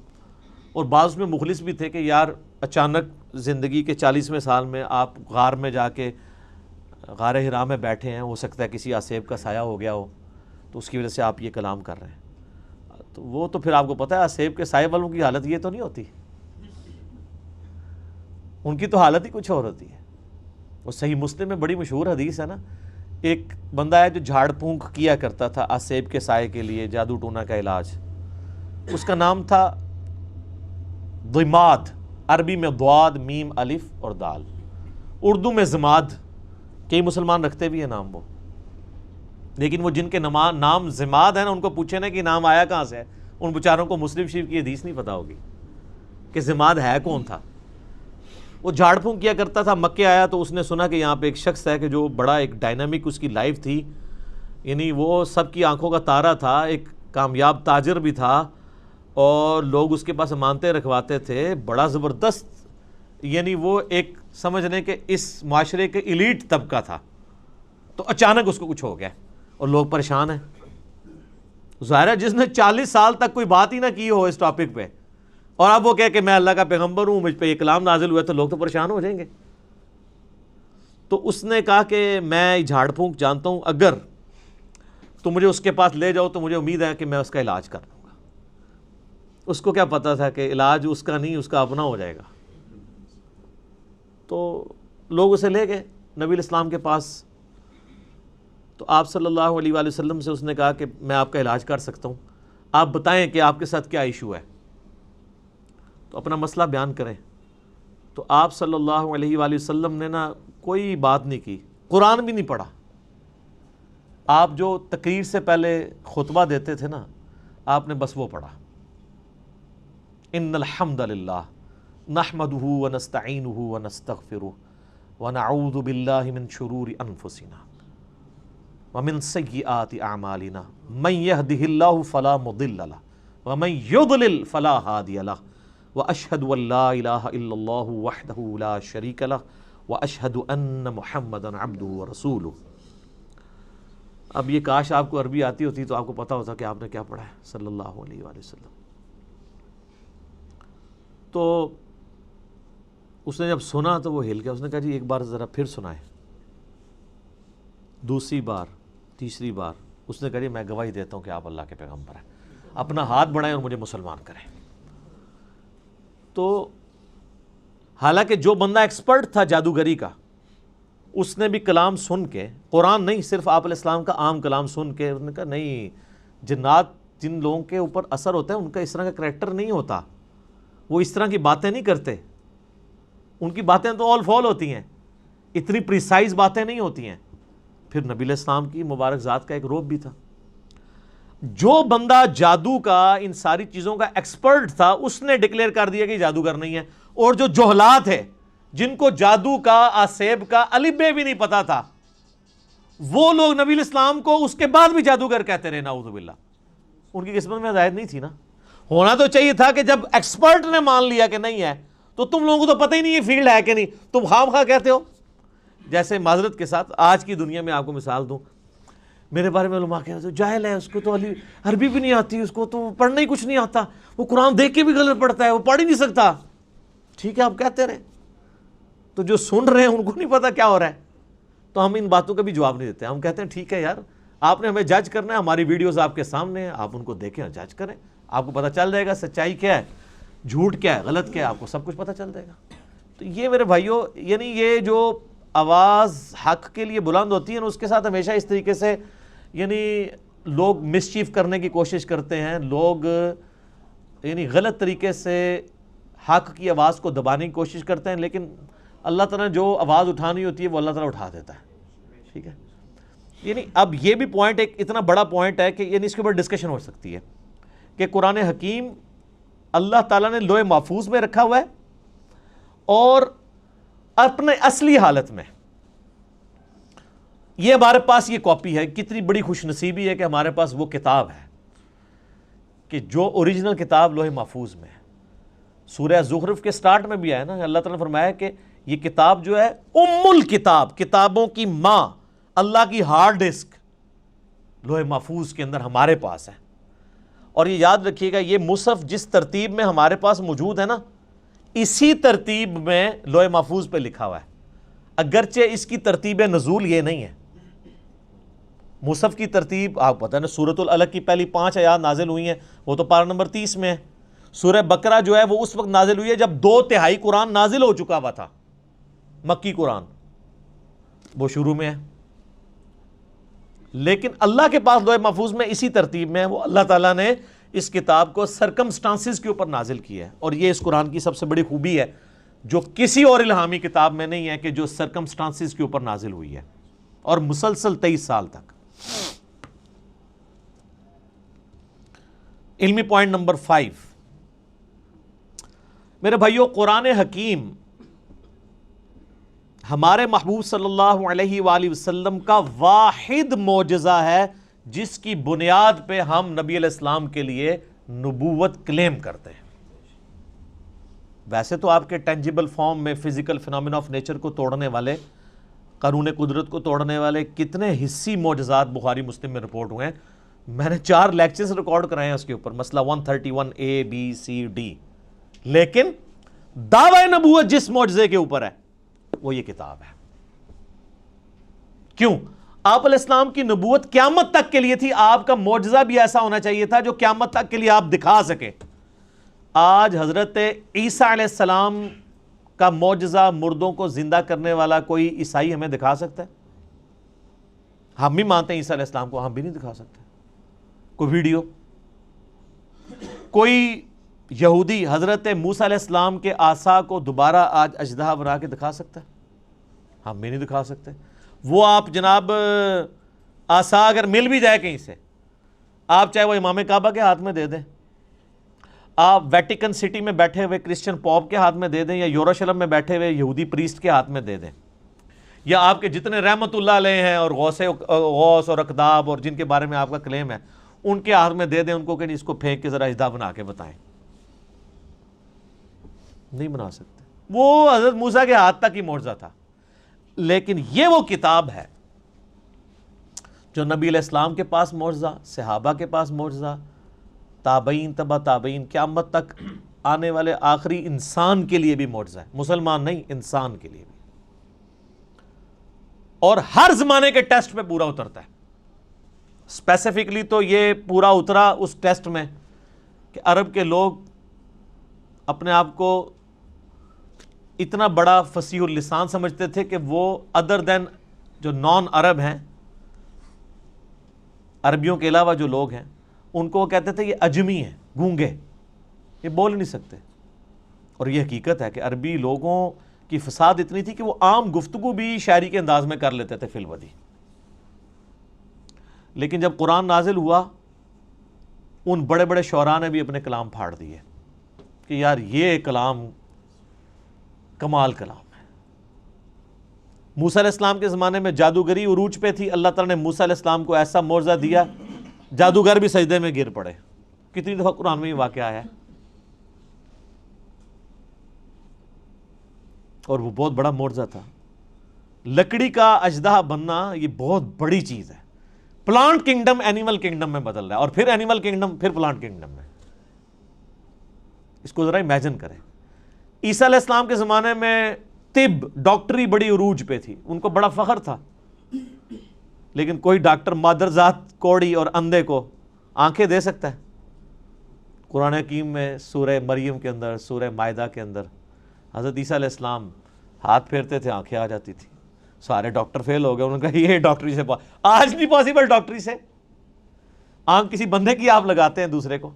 Speaker 1: اور بعض میں مخلص بھی تھے کہ یار اچانک زندگی کے 40ویں سال میں آپ غار میں جا کے غار حرا میں بیٹھے ہیں، ہو سکتا ہے کسی آسیب کا سایہ ہو گیا ہو، تو اس کی وجہ سے آپ یہ کلام کر رہے ہیں۔ تو وہ تو پھر آپ کو پتہ ہے سیب کے سائے والوں کی حالت یہ تو نہیں ہوتی، ان کی تو حالت ہی کچھ اور ہوتی ہے۔ وہ صحیح مسلم میں بڑی مشہور حدیث ہے نا، ایک بندہ ہے جو جھاڑ پھونک کیا کرتا تھا سیب کے سائے کے لیے، جادو ٹونا کا علاج، اس کا نام تھا ضماد، عربی میں ضاد میم الف اور دال، اردو میں زماد، کئی مسلمان رکھتے بھی ہیں نام وہ، لیکن وہ جن کے نام زماد ہے نا، ان کو پوچھے نا کہ نام آیا کہاں سے ہے، ان بیچاروں کو مسلم شریف کی حدیث نہیں پتہ ہوگی کہ زماد ہے کون تھا۔ وہ جھاڑ پھونک کیا کرتا تھا، مکے آیا تو اس نے سنا کہ یہاں پہ ایک شخص ہے کہ جو بڑا ایک ڈائنامک اس کی لائف تھی، یعنی وہ سب کی آنکھوں کا تارا تھا، ایک کامیاب تاجر بھی تھا اور لوگ اس کے پاس امانتیں رکھواتے تھے، بڑا زبردست، یعنی وہ ایک سمجھ لیں کہ اس معاشرے کے ایلیٹ طبقہ تھا۔ تو اچانک اس کو کچھ ہو گیا اور لوگ پریشان ہیں۔ ظاہر ہے جس نے 40 سال تک کوئی بات ہی نہ کی ہو اس ٹاپک پہ، اور اب وہ کہے کہ میں اللہ کا پیغمبر ہوں، مجھ پہ یہ کلام نازل ہوئے، تو لوگ تو پریشان ہو جائیں گے۔ تو اس نے کہا کہ میں جھاڑ پھونک جانتا ہوں، اگر تو مجھے اس کے پاس لے جاؤ تو مجھے امید ہے کہ میں اس کا علاج کر دوں گا۔ اس کو کیا پتا تھا کہ علاج اس کا نہیں، اس کا اپنا ہو جائے گا۔ تو لوگ اسے لے گئے نبی الاسلام کے پاس، تو آپ صلی اللہ علیہ وآلہ وسلم سے اس نے کہا کہ میں آپ کا علاج کر سکتا ہوں، آپ بتائیں کہ آپ کے ساتھ کیا ایشو ہے، تو اپنا مسئلہ بیان کریں۔ تو آپ صلی اللہ علیہ وآلہ وسلم نے نا کوئی بات نہیں کی، قرآن بھی نہیں پڑھا۔ آپ جو تقریر سے پہلے خطبہ دیتے تھے نا، آپ نے بس وہ پڑھا، ان الحمد للہ نحمدہ ونستعینہ ونستغفرہ ونعوذ باللہ من شرور انفسنا ومن سیئات اعمالنا من یہدہ اللہ فلا مضل لہ ومن یضلل فلا ہادی لہ واشہد ان لا الہ الا اللہ وحدہ لا شریک لہ واشہد ان محمدا عبدہ ورسولہ۔ اب یہ کاش آپ کو عربی آتی ہوتی تو آپ کو پتا ہوتا کہ آپ نے کیا پڑھا ہے صلی اللہ علیہ وآلہ وسلم۔ تو اس نے جب سنا تو وہ ہل گیا، اس نے کہا جی ایک بار ذرا پھر سنائیں۔ دوسری بار، تیسری بار، اس نے کہا جی میں گواہی دیتا ہوں کہ آپ اللہ کے پیغمبر ہیں، اپنا ہاتھ بڑھائیں اور مجھے مسلمان کریں۔ تو حالانکہ جو بندہ ایکسپرٹ تھا جادوگری کا، اس نے بھی کلام سن کے، قرآن نہیں صرف آپ علیہ السلام کا عام کلام سن کے، اس نے کہا نہیں، جنات جن لوگوں کے اوپر اثر ہوتا ہے ان کا اس طرح کا کریکٹر نہیں ہوتا، وہ اس طرح کی باتیں نہیں کرتے، ان کی باتیں تو آل فال ہوتی ہیں، اتنی پریسائز باتیں نہیں ہوتی ہیں۔ پھر نبی علیہ السلام کی مبارک ذات کا ایک روب بھی تھا۔ جو بندہ جادو کا ان ساری چیزوں کا ایکسپرٹ تھا، اس نے ڈکلیئر کر دیا کہ جادوگر نہیں ہے، اور جو جہلات ہے جن کو جادو کا، آسیب کا الف بے بھی نہیں پتا تھا، وہ لوگ نبی الاسلام کو اس کے بعد بھی جادوگر کہتے رہے، نعوذ باللہ۔ ان کی قسمت میں ہدایت نہیں تھی نا، ہونا تو چاہیے تھا کہ جب ایکسپرٹ نے مان لیا کہ نہیں ہے تو تم لوگوں کو تو پتہ ہی نہیں یہ فیلڈ ہے کہ نہیں، تم خام خواہ کہتے ہو۔ جیسے معذرت کے ساتھ آج کی دنیا میں آپ کو مثال دوں، میرے بارے میں علماء کہتے ہیں جاہل ہے، اس کو تو عربی بھی نہیں آتی، اس کو تو پڑھنا ہی کچھ نہیں آتا، وہ قرآن دیکھ کے بھی غلط پڑھتا ہے، وہ پڑھ ہی نہیں سکتا۔ ٹھیک ہے، آپ کہتے رہے، تو جو سن رہے ہیں ان کو نہیں پتا کیا ہو رہا ہے، تو ہم ان باتوں کا بھی جواب نہیں دیتے، ہم کہتے ہیں ٹھیک ہے یار، آپ نے ہمیں جج کرنا ہے، ہماری ویڈیوز آپ کے سامنے ہیں، آپ ان کو دیکھیں اور جج کریں، آپ کو پتہ چل جائے گا سچائی کیا ہے، جھوٹ کیا ہے، غلط کیا ہے، آپ کو سب کچھ پتہ چل جائے گا۔ تو یہ میرے بھائیوں، یعنی یہ جو آواز حق کے لیے بلند ہوتی ہے نا، اس کے ساتھ ہمیشہ اس طریقے سے یعنی لوگ مسچیف کرنے کی کوشش کرتے ہیں، لوگ یعنی غلط طریقے سے حق کی آواز کو دبانے کی کوشش کرتے ہیں، لیکن اللہ تعالیٰ نے جو آواز اٹھانی ہوتی ہے وہ اللہ تعالیٰ اٹھا دیتا ہے۔ ٹھیک ہے، یعنی اب یہ بھی پوائنٹ ایک اتنا بڑا پوائنٹ ہے کہ یعنی اس کے اوپر ڈسکشن ہو سکتی ہے کہ قرآن حکیم اللہ تعالیٰ نے لوح محفوظ میں رکھا ہوا ہے، اور اپنے اصلی حالت میں یہ ہمارے پاس یہ کاپی ہے۔ کتنی بڑی خوش نصیبی ہے کہ ہمارے پاس وہ کتاب ہے کہ جو اوریجنل کتاب لوح محفوظ میں ہے۔ سورہ زخرف کے سٹارٹ میں بھی آیا نا، اللہ تعالیٰ نے فرمایا کہ یہ کتاب جو ہے ام الکتاب، کتابوں کی ماں، اللہ کی ہارڈ ڈسک لوح محفوظ کے اندر ہمارے پاس ہے۔ اور یہ یاد رکھیے گا، یہ مصحف جس ترتیب میں ہمارے پاس موجود ہے نا، اسی ترتیب میں لوح محفوظ پہ لکھا ہوا ہے، اگرچہ اس کی ترتیب نزول یہ نہیں ہے۔ مصحف کی ترتیب آپ پتہ نا، سورۃ العلق کی پہلی 5 آیات نازل ہوئی ہیں، وہ تو پارہ نمبر 30 میں ہے. سورہ بقرہ جو ہے وہ اس وقت نازل ہوئی ہے جب 2/3 قرآن نازل ہو چکا ہوا تھا، مکی قرآن وہ شروع میں ہے. لیکن اللہ کے پاس لوح محفوظ میں اسی ترتیب میں ہے. وہ اللہ تعالیٰ نے اس کتاب کو سرکمسٹانسز کے اوپر نازل کیا ہے، اور یہ اس قرآن کی سب سے بڑی خوبی ہے جو کسی اور الہامی کتاب میں نہیں ہے، کہ جو سرکمسٹانسز کے اوپر نازل ہوئی ہے اور مسلسل 23 سال تک. علمی پوائنٹ نمبر 5 میرے بھائیو، قرآن حکیم ہمارے محبوب صلی اللہ علیہ وآلہ وسلم کا واحد معجزہ ہے جس کی بنیاد پہ ہم نبی علیہ السلام کے لیے نبوت کلیم کرتے ہیں. ویسے تو آپ کے ٹینجیبل فارم میں فزیکل فینومینا آف نیچر کو توڑنے والے، قانون قدرت کو توڑنے والے کتنے حصی معجزات بخاری مسلم میں رپورٹ ہوئے ہیں. میں نے 4 لیکچرز ریکارڈ کرائے ہیں اس کے اوپر، مسئلہ 131A B C D. لیکن دعوی نبوت جس معجزے کے اوپر ہے وہ یہ کتاب ہے. کیوں؟ آپ علیہ السلام کی نبوت قیامت تک کے لیے تھی. آپ کا معجزہ بھی ایسا ہونا چاہیے تھا جو قیامت تک کے لیے آپ دکھا سکیں. آج حضرت عیسیٰ علیہ السلام کا معجزہ، مردوں کو زندہ کرنے والا، کوئی عیسائی ہمیں دکھا سکتا ہے؟ ہم بھی مانتے ہیں عیسیٰ علیہ السلام کو، ہم بھی نہیں دکھا سکتے. کوئی ویڈیو، کوئی یہودی حضرت موسیٰ علیہ السلام کے عصا کو دوبارہ آج اژدہا بنا کے دکھا سکتا ہے؟ ہم بھی نہیں دکھا سکتے. وہ آپ جناب عصا اگر مل بھی جائے کہیں سے، آپ چاہے وہ امام کعبہ کے ہاتھ میں دے دیں، آپ ویٹیکن سٹی میں بیٹھے ہوئے کرسچن پوپ کے ہاتھ میں دے دیں، یا یروشلم میں بیٹھے ہوئے یہودی پریسٹ کے ہاتھ میں دے دیں، یا آپ کے جتنے رحمت اللہ علیہ ہیں اور غوث اور اقداب اور جن کے بارے میں آپ کا کلیم ہے ان کے ہاتھ میں دے دیں، ان کو کہ اس کو پھینک کے ذرا اژدہا بنا کے بتائیں. نہیں بنا سکتے. وہ حضرت موسیٰ کے ہاتھ تک ہی معجزہ تھا. لیکن یہ وہ کتاب ہے جو نبی علیہ السلام کے پاس معجزہ، صحابہ کے پاس معجزہ، تابعین، تبع تابعین، قیامت تک آنے والے آخری انسان کے لیے بھی معجزہ ہے. مسلمان نہیں، انسان کے لیے بھی. اور ہر زمانے کے ٹیسٹ پہ پورا اترتا ہے. اسپیسیفکلی تو یہ پورا اترا اس ٹیسٹ میں کہ عرب کے لوگ اپنے آپ کو اتنا بڑا فصیح اللسان سمجھتے تھے کہ وہ ادر دین جو نان عرب ہیں، عربیوں کے علاوہ جو لوگ ہیں، ان کو وہ کہتے تھے یہ اجمی ہیں، گونگے، یہ بول نہیں سکتے. اور یہ حقیقت ہے کہ عربی لوگوں کی فساد اتنی تھی کہ وہ عام گفتگو بھی شاعری کے انداز میں کر لیتے تھے فی الودی. لیکن جب قرآن نازل ہوا، ان بڑے بڑے شعراء نے بھی اپنے کلام پھاڑ دیے کہ یار یہ کلام کمال کلام ہے. موسیٰ علیہ السلام کے زمانے میں جادوگری عروج پہ تھی. اللہ تعالیٰ نے موسیٰ علیہ السلام کو ایسا معجزہ دیا، جادوگر بھی سجدے میں گر پڑے. کتنی دفعہ قرآن میں یہ واقعہ آیا ہے. اور وہ بہت بڑا معجزہ تھا. لکڑی کا اژدہا بننا یہ بہت بڑی چیز ہے. پلانٹ کنگڈم اینیمل کنگڈم میں بدل رہا ہے، اور پھر اینیمل کنگڈم، پھر پلانٹ کنگڈم میں. اس کو ذرا امیجن کریں. عیسیٰ علیہ السلام کے زمانے میں طب، ڈاکٹری بڑی عروج پہ تھی، ان کو بڑا فخر تھا. لیکن کوئی ڈاکٹر مادرزاد کوڑی اور اندھے کو آنکھیں دے سکتا ہے؟ قرآن حکیم میں سورہ مریم کے اندر، سورہ مائدہ کے اندر حضرت عیسیٰ علیہ السلام ہاتھ پھیرتے تھے، آنکھیں آ جاتی تھی. سارے ڈاکٹر فیل ہو گئے. انہوں نے کہا یہ ڈاکٹری سے آج نہیں پاسبل. ڈاکٹری سے آنکھ کسی بندے کی آپ لگاتے ہیں دوسرے کو،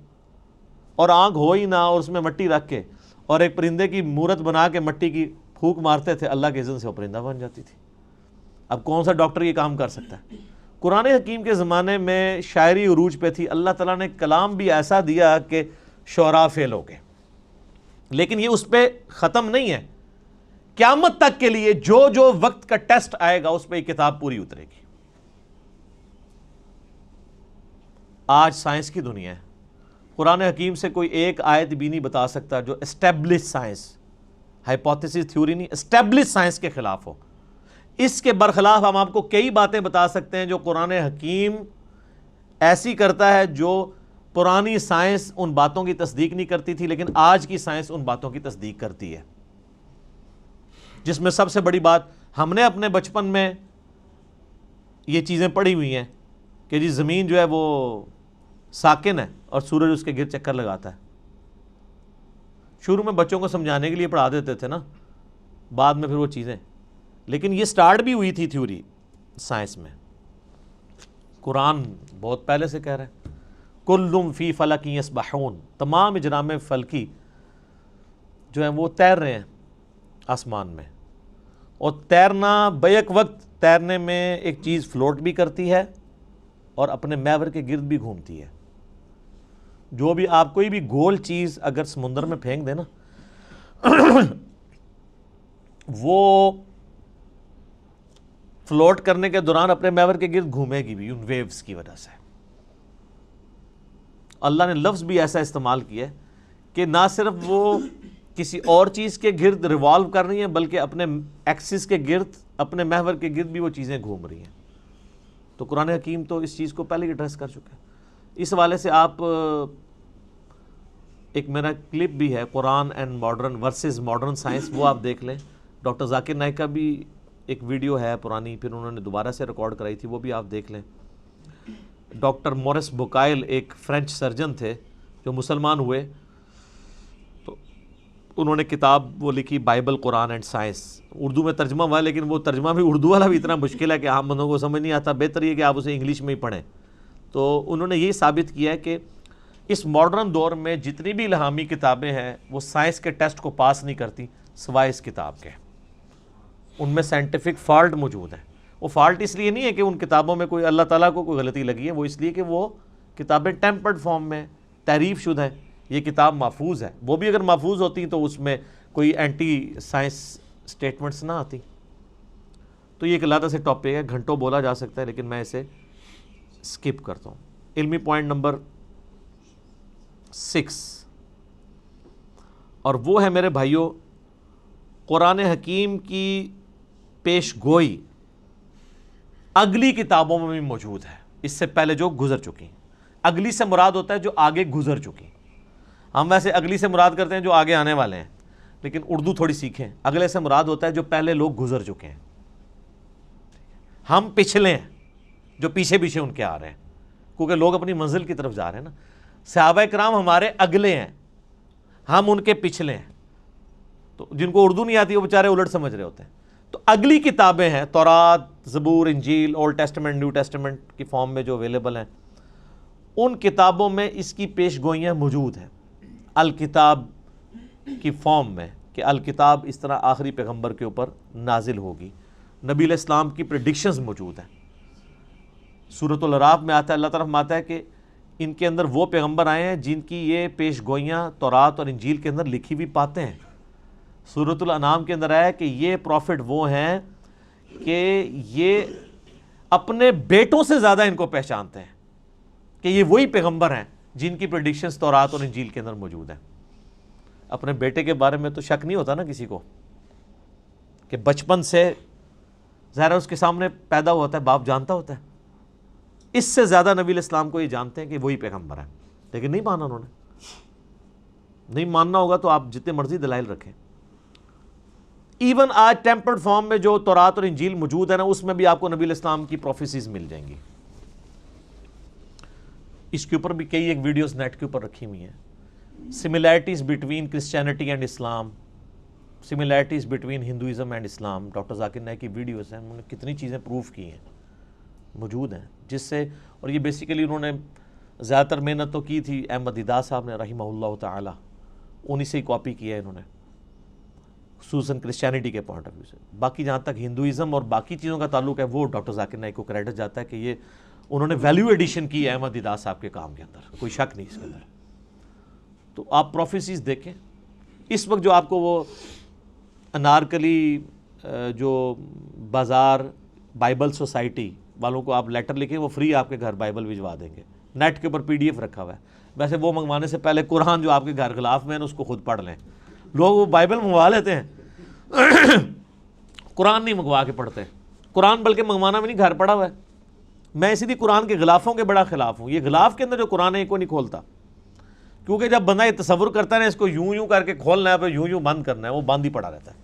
Speaker 1: اور آنکھ ہو ہی نہ، اور اس میں مٹی رکھ کے اور ایک پرندے کی مورت بنا کے مٹی کی پھونک مارتے تھے، اللہ کے اذن سے وہ پرندہ بن جاتی تھی. اب کون سا ڈاکٹر یہ کام کر سکتا ہے؟ قرآن حکیم کے زمانے میں شاعری عروج پہ تھی. اللہ تعالیٰ نے کلام بھی ایسا دیا کہ شعراء فیل ہو گئے. لیکن یہ اس پہ ختم نہیں ہے. قیامت تک کے لیے جو جو وقت کا ٹیسٹ آئے گا اس پہ یہ کتاب پوری اترے گی. آج سائنس کی دنیا ہے. قرآن حکیم سے کوئی ایک آیت بھی نہیں بتا سکتا جو اسٹیبلش سائنس، ہائپوتھیسس تھیوری نہیں، اسٹیبلش سائنس کے خلاف ہو. اس کے برخلاف ہم آپ کو کئی باتیں بتا سکتے ہیں جو قرآن حکیم ایسی کرتا ہے جو پرانی سائنس ان باتوں کی تصدیق نہیں کرتی تھی، لیکن آج کی سائنس ان باتوں کی تصدیق کرتی ہے. جس میں سب سے بڑی بات، ہم نے اپنے بچپن میں یہ چیزیں پڑھی ہوئی ہیں کہ جی زمین جو ہے وہ ساکن ہے اور سورج اس کے گرد چکر لگاتا ہے. شروع میں بچوں کو سمجھانے کے لیے پڑھا دیتے تھے نا, بعد میں پھر وہ چیزیں, لیکن یہ سٹارٹ بھی ہوئی تھی تھیوری سائنس میں. قرآن بہت پہلے سے کہہ رہا ہے کلٌ فی فلک یسبحون, تمام اجرام فلکی جو ہیں وہ تیر رہے ہیں آسمان میں, اور تیرنا بیک وقت تیرنے میں ایک چیز فلوٹ بھی کرتی ہے اور اپنے محور کے گرد بھی گھومتی ہے. جو بھی آپ کوئی بھی گول چیز اگر سمندر میں پھینک دیں نا وہ فلوٹ کرنے کے دوران اپنے محور کے گرد گھومے گی بھی ان ویوز کی وجہ سے. اللہ نے لفظ بھی ایسا استعمال کیا ہے کہ نہ صرف وہ کسی اور چیز کے گرد ریوالو کر رہی ہیں بلکہ اپنے ایکسس کے گرد, اپنے محور کے گرد بھی وہ چیزیں گھوم رہی ہیں. تو قرآن حکیم تو اس چیز کو پہلے ہی ایڈریس کر چکا ہے. اس حوالے سے آپ ایک میرا کلپ بھی ہے Quran and modern versus modern science, وہ آپ دیکھ لیں. ڈاکٹر ذاکر نائک کا بھی ایک ویڈیو ہے پرانی, پھر انہوں نے دوبارہ سے ریکارڈ کرائی تھی, وہ بھی آپ دیکھ لیں. ڈاکٹر مورس بوکائل ایک فرینچ سرجن تھے جو مسلمان ہوئے, تو انہوں نے کتاب وہ لکھی Bible Quran and science, Urdu میں ترجمہ ہوا ہے, لیکن وہ ترجمہ بھی اردو والا بھی اتنا مشکل ہے کہ عام بندوں کو سمجھ نہیں آتا. بہتر یہ کہ آپ اسے انگلش میں ہی پڑھیں. تو انہوں نے یہی ثابت کیا ہے کہ اس ماڈرن دور میں جتنی بھی الہامی کتابیں ہیں وہ سائنس کے ٹیسٹ کو پاس نہیں کرتی سوائے اس کتاب کے. ان میں سائنٹیفک فالٹ موجود ہے. وہ فالٹ اس لیے نہیں ہے کہ ان کتابوں میں کوئی اللہ تعالیٰ کو کوئی غلطی لگی ہے, وہ اس لیے کہ وہ کتابیں ٹیمپرڈ فارم میں تحریف شدہ ہیں. یہ کتاب محفوظ ہے, وہ بھی اگر محفوظ ہوتی تو اس میں کوئی اینٹی سائنس سٹیٹمنٹس نہ آتی. تو یہ ایک علیحدہ سے ٹاپک ہے, گھنٹوں بولا جا سکتا ہے, لیکن میں اسے سکپ کرتا ہوں. علمی پوائنٹ نمبر 6, اور وہ ہے میرے بھائیوں قرآن حکیم کی پیش گوئی اگلی کتابوں میں بھی موجود ہے, اس سے پہلے جو گزر چکی. اگلی سے مراد ہوتا ہے جو آگے گزر چکی. ہم ویسے اگلی سے مراد کرتے ہیں جو آگے آنے والے ہیں, لیکن اردو تھوڑی سیکھیں. اگلے سے مراد ہوتا ہے جو پہلے لوگ گزر چکے ہیں. ہم پچھلے ہیں جو پیچھے پیچھے ان کے آ رہے ہیں, کیونکہ لوگ اپنی منزل کی طرف جا رہے ہیں نا. صحابہ کرام ہمارے اگلے ہیں, ہم ان کے پچھلے ہیں. تو جن کو اردو نہیں آتی وہ بیچارے الٹ سمجھ رہے ہوتے ہیں. تو اگلی کتابیں ہیں تورات, زبور, انجیل, اولڈ ٹیسٹمنٹ, نیو ٹیسٹمنٹ کی فارم میں جو اویلیبل ہیں, ان کتابوں میں اس کی پیش گوئیاں موجود ہیں الکتاب کی فارم میں, کہ الکتاب اس طرح آخری پیغمبر کے اوپر نازل ہوگی. نبی علیہ السلام کی پریڈکشنز موجود ہیں. سورۃ الاعراف میں آتا ہے, اللہ تعالیٰ فرماتا ہے کہ ان کے اندر وہ پیغمبر آئے ہیں جن کی یہ پیش گوئیاں تورات اور انجیل کے اندر لکھی ہوئی پاتے ہیں. سورۃ الانعام کے اندر آیا کہ یہ پروفٹ وہ ہیں کہ یہ اپنے بیٹوں سے زیادہ ان کو پہچانتے ہیں, کہ یہ وہی پیغمبر ہیں جن کی پریڈکشنز تورات اور انجیل کے اندر موجود ہیں. اپنے بیٹے کے بارے میں تو شک نہیں ہوتا نا کسی کو, کہ بچپن سے ظاہر اس کے سامنے پیدا ہوتا ہے, باپ جانتا ہوتا ہے. اس سے زیادہ نبی علیہ السلام کو یہ جانتے ہیں کہ وہی پیغمبر ہیں, لیکن نہیں مانا انہوں نے. نہیں ماننا ہوگا تو آپ جتنے مرضی دلائل رکھیں. ایون آج ٹیمپرڈ فارم میں جو تورات اور انجیل موجود ہے نا, اس میں بھی آپ کو نبی علیہ السلام کی پروفیسیز مل جائیں گی. اس کے اوپر بھی کئی ایک ویڈیوز نیٹ کے اوپر رکھی ہوئی ہیں. Similarities between Christianity and Islam, similarities between Hinduism and Islam. Doctor Zakir Naik کی ویڈیوز ہیں, انہوں نے کتنی چیزیں پروف کی ہیں, موجود ہیں, جس سے, اور یہ بیسیکلی انہوں نے زیادہ تر محنت تو کی تھی احمد دیدار صاحب نے رحمہ اللہ تعالی, انہی سے ہی کاپی کیا ہے انہوں نے, خصوصاً کرسچینٹی کے پوائنٹ آف ویو سے. باقی جہاں تک ہندوازم اور باقی چیزوں کا تعلق ہے وہ ڈاکٹر ذاکر نائک کو کریڈٹ جاتا ہے کہ یہ انہوں نے ویلیو ایڈیشن کی ہے احمد دیدار صاحب کے کام کے اندر, کوئی شک نہیں اس کے اندر. تو آپ پروفیسیز دیکھیں. اس وقت جو آپ کو وہ انارکلی جو بازار بائبل سوسائٹی والوں کو آپ لیٹر لکھیں, وہ فری آپ کے گھر بائبل بھجوا دیں گے. نیٹ کے اوپر PDF رکھا ہوا ہے. ویسے وہ منگوانے سے پہلے قرآن جو آپ کے گھر غلاف میں ہے اس کو خود پڑھ لیں. لوگ وہ بائبل منگوا لیتے ہیں, قرآن نہیں منگوا کے پڑھتے. قرآن بلکہ منگوانا بھی نہیں, گھر پڑا ہوا ہے. میں اسی لیے قرآن کے غلافوں کے بڑا خلاف ہوں. یہ غلاف کے اندر جو قرآن ہے کو نہیں کھولتا, کیونکہ جب بندہ یہ تصور کرتا ہے نا اس کو یوں یوں کر کے کھولنا ہے, پھر یوں یوں بند کرنا ہے, وہ بند ہی پڑا رہتا ہے.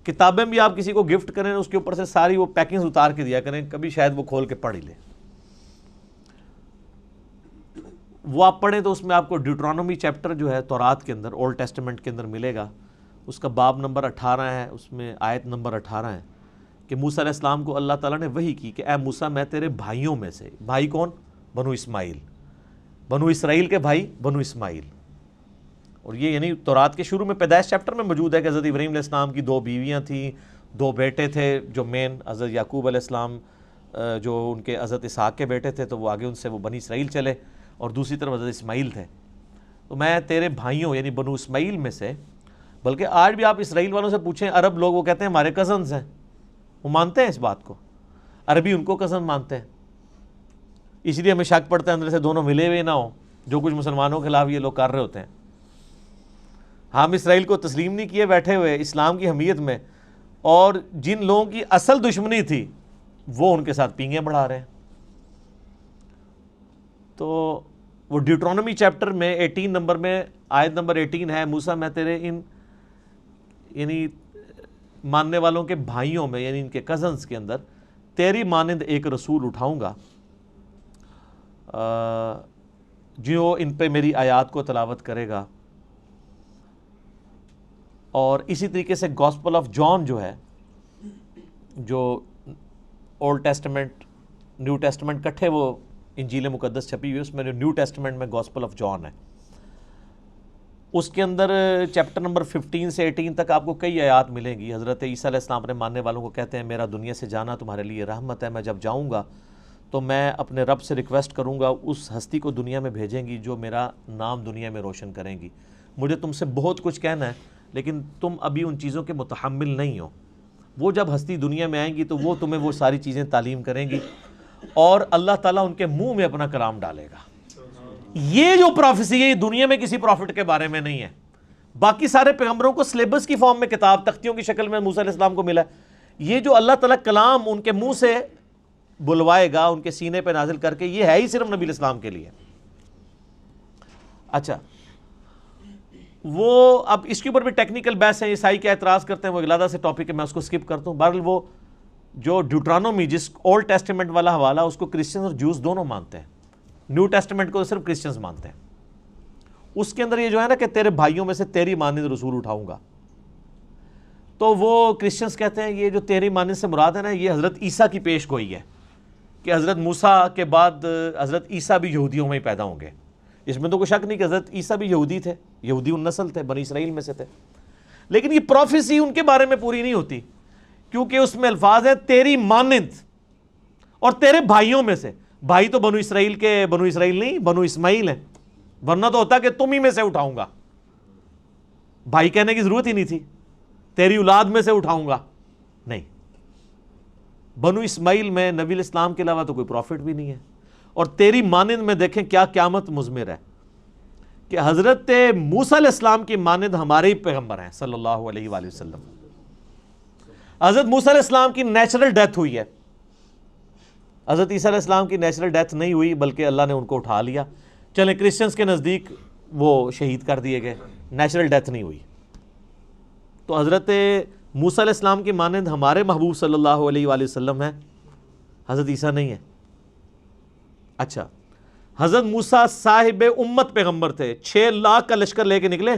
Speaker 1: کتابیں بھی آپ کسی کو گفٹ کریں اس کے اوپر سے ساری وہ پیکنگز اتار کے دیا کریں, کبھی شاید وہ کھول کے پڑھ ہی لے. وہ آپ پڑھیں تو اس میں آپ کو ڈیوٹرانومی چیپٹر جو ہے تورات کے اندر، اولڈ ٹیسٹمنٹ کے اندر ملے گا، اس کا باب نمبر 18 ہے، اس میں آیت نمبر 18 ہے کہ موسیٰ علیہ السلام کو اللہ تعالیٰ نے وحی کی کہ اے موسیٰ میں تیرے بھائیوں میں سے، بھائی کون؟ بنو اسماعیل، بنو اسرائیل کے بھائی بنو اسماعیل. اور یہ یعنی تورات کے شروع میں پیدائش چیپٹر میں موجود ہے کہ حضرت ابراہیم علیہ السلام کی 2 بیویاں تھیں، 2 بیٹے تھے، جو مین حضرت یعقوب علیہ السلام جو ان کے حضرت اسحاق کے بیٹے تھے، تو وہ آگے ان سے وہ بنی اسرائیل چلے، اور دوسری طرف حضرت اسماعیل تھے. تو میں تیرے بھائیوں یعنی بنو اسماعیل میں سے، بلکہ آج بھی آپ اسرائیل والوں سے پوچھیں، عرب لوگ وہ کہتے ہیں ہمارے کزنز ہیں، وہ مانتے ہیں اس بات کو، عربی ان کو کزن مانتے ہیں. اس لیے ہمیں شک پڑتا ہے اندر سے دونوں ملے ہوئے نہ ہوں، جو کچھ مسلمانوں کے خلاف یہ لوگ کر رہے ہوتے ہیں. ہم اسرائیل کو تسلیم نہیں کیے بیٹھے ہوئے اسلام کی حمیت میں، اور جن لوگوں کی اصل دشمنی تھی وہ ان کے ساتھ پینگیں بڑھا رہے ہیں. تو وہ ڈیوٹرانومی چیپٹر میں 18 نمبر میں آیت نمبر 18 ہے، موسیٰ میں تیرے ان یعنی ماننے والوں کے بھائیوں میں یعنی ان کے کزنز کے اندر تیری مانند ایک رسول اٹھاؤں گا جو ان پہ میری آیات کو تلاوت کرے گا. اور اسی طریقے سے گاسپل آف جان جو ہے، جو اولڈ ٹیسٹمنٹ نیو ٹیسٹمنٹ کٹھے وہ انجیل مقدس چھپی ہوئی ہے، اس میں جو نیو ٹیسٹمنٹ میں گاسپل آف جان ہے، اس کے اندر چیپٹر نمبر 15 سے 18 تک آپ کو کئی آیات ملیں گی. حضرت عیسیٰ علیہ السلام اپنے ماننے والوں کو کہتے ہیں میرا دنیا سے جانا تمہارے لیے رحمت ہے، میں جب جاؤں گا تو میں اپنے رب سے ریکویسٹ کروں گا اس ہستی کو دنیا میں بھیجیں گی جو میرا نام دنیا میں روشن کریں گی. مجھے تم سے بہت کچھ کہنا ہے لیکن تم ابھی ان چیزوں کے متحمل نہیں ہو. وہ جب ہستی دنیا میں آئیں گی تو وہ تمہیں وہ ساری چیزیں تعلیم کریں گی، اور اللہ تعالیٰ ان کے منہ میں اپنا کلام ڈالے گا. یہ جو پروفیسی ہے یہ دنیا میں کسی پروفٹ کے بارے میں نہیں ہے. باقی سارے پیغمبروں کو سلیبس کی فارم میں کتاب تختیوں کی شکل میں موسیٰ علیہ السلام کو ملا ہے. یہ جو اللہ تعالیٰ کلام ان کے منہ سے بلوائے گا، ان کے سینے پہ نازل کر کے، یہ ہے ہی صرف نبی علیہ السلام کے لیے. اچھا، وہ اب اس کے اوپر بھی ٹیکنیکل بحث ہے، عیسائی کیا اعتراض کرتے ہیں، وہ علیحدہ سے ٹاپک ہے، میں اس کو سکپ کرتا ہوں. بہرحال وہ جو ڈیوٹرانومی جس اولڈ ٹیسٹمنٹ والا حوالہ، اس کو کرسچنز اور جوز دونوں مانتے ہیں. نیو ٹیسٹمنٹ کو صرف کرسچنز مانتے ہیں. اس کے اندر یہ جو ہے نا کہ تیرے بھائیوں میں سے تیری مانند رسول اٹھاؤں گا، تو وہ کرسچنز کہتے ہیں یہ جو تیری مانند سے مراد ہے نا، یہ حضرت عیسیٰ کی پیش گوئی ہے کہ حضرت موسیٰ کے بعد حضرت عیسیٰ بھی یہودیوں میں ہی پیدا ہوں گے. اس میں تو کوئی شک نہیں کہ حضرت عیسیٰ بھی یہودی تھے، یہودی النسل تھے، بنی اسرائیل میں سے تھے. لیکن یہ پروفیسی ان کے بارے میں پوری نہیں ہوتی، کیونکہ اس میں الفاظ ہے تیری مانند اور تیرے بھائیوں میں سے. بھائی تو بنو اسرائیل کے بنو اسرائیل نہیں، بنو اسماعیل ہیں، ورنہ تو ہوتا کہ تم ہی میں سے اٹھاؤں گا. بھائی کہنے کی ضرورت ہی نہیں تھی، تیری اولاد میں سے اٹھاؤں گا. نہیں، بنو اسماعیل میں نبی علیہ السلام کے علاوہ تو کوئی پروفٹ بھی نہیں ہے. اور تیری مانند میں دیکھیں کیا قیامت مضمر ہے کہ حضرت موسیٰ علیہ السلام کی مانند ہمارے ہی پیغمبر ہیں صلی اللہ علیہ وآلہ وسلم. حضرت موسیٰ علیہ السلام کی نیچرل ڈیتھ ہوئی ہے، حضرت عیسیٰ علیہ السلام کی نیچرل ڈیتھ نہیں ہوئی، بلکہ اللہ نے ان کو اٹھا لیا. چلیں کرسچنز کے نزدیک وہ شہید کر دیے گئے، نیچرل ڈیتھ نہیں ہوئی. تو حضرت موسیٰ علیہ السلام کی مانند ہمارے محبوب صلی اللہ علیہ وآلہ وسلم ہیں، حضرت عیسیٰ نہیں ہے. اچھا، حضرت موسیٰ صاحب امت پیغمبر تھے، 6 لاکھ کا لشکر لے کے نکلے،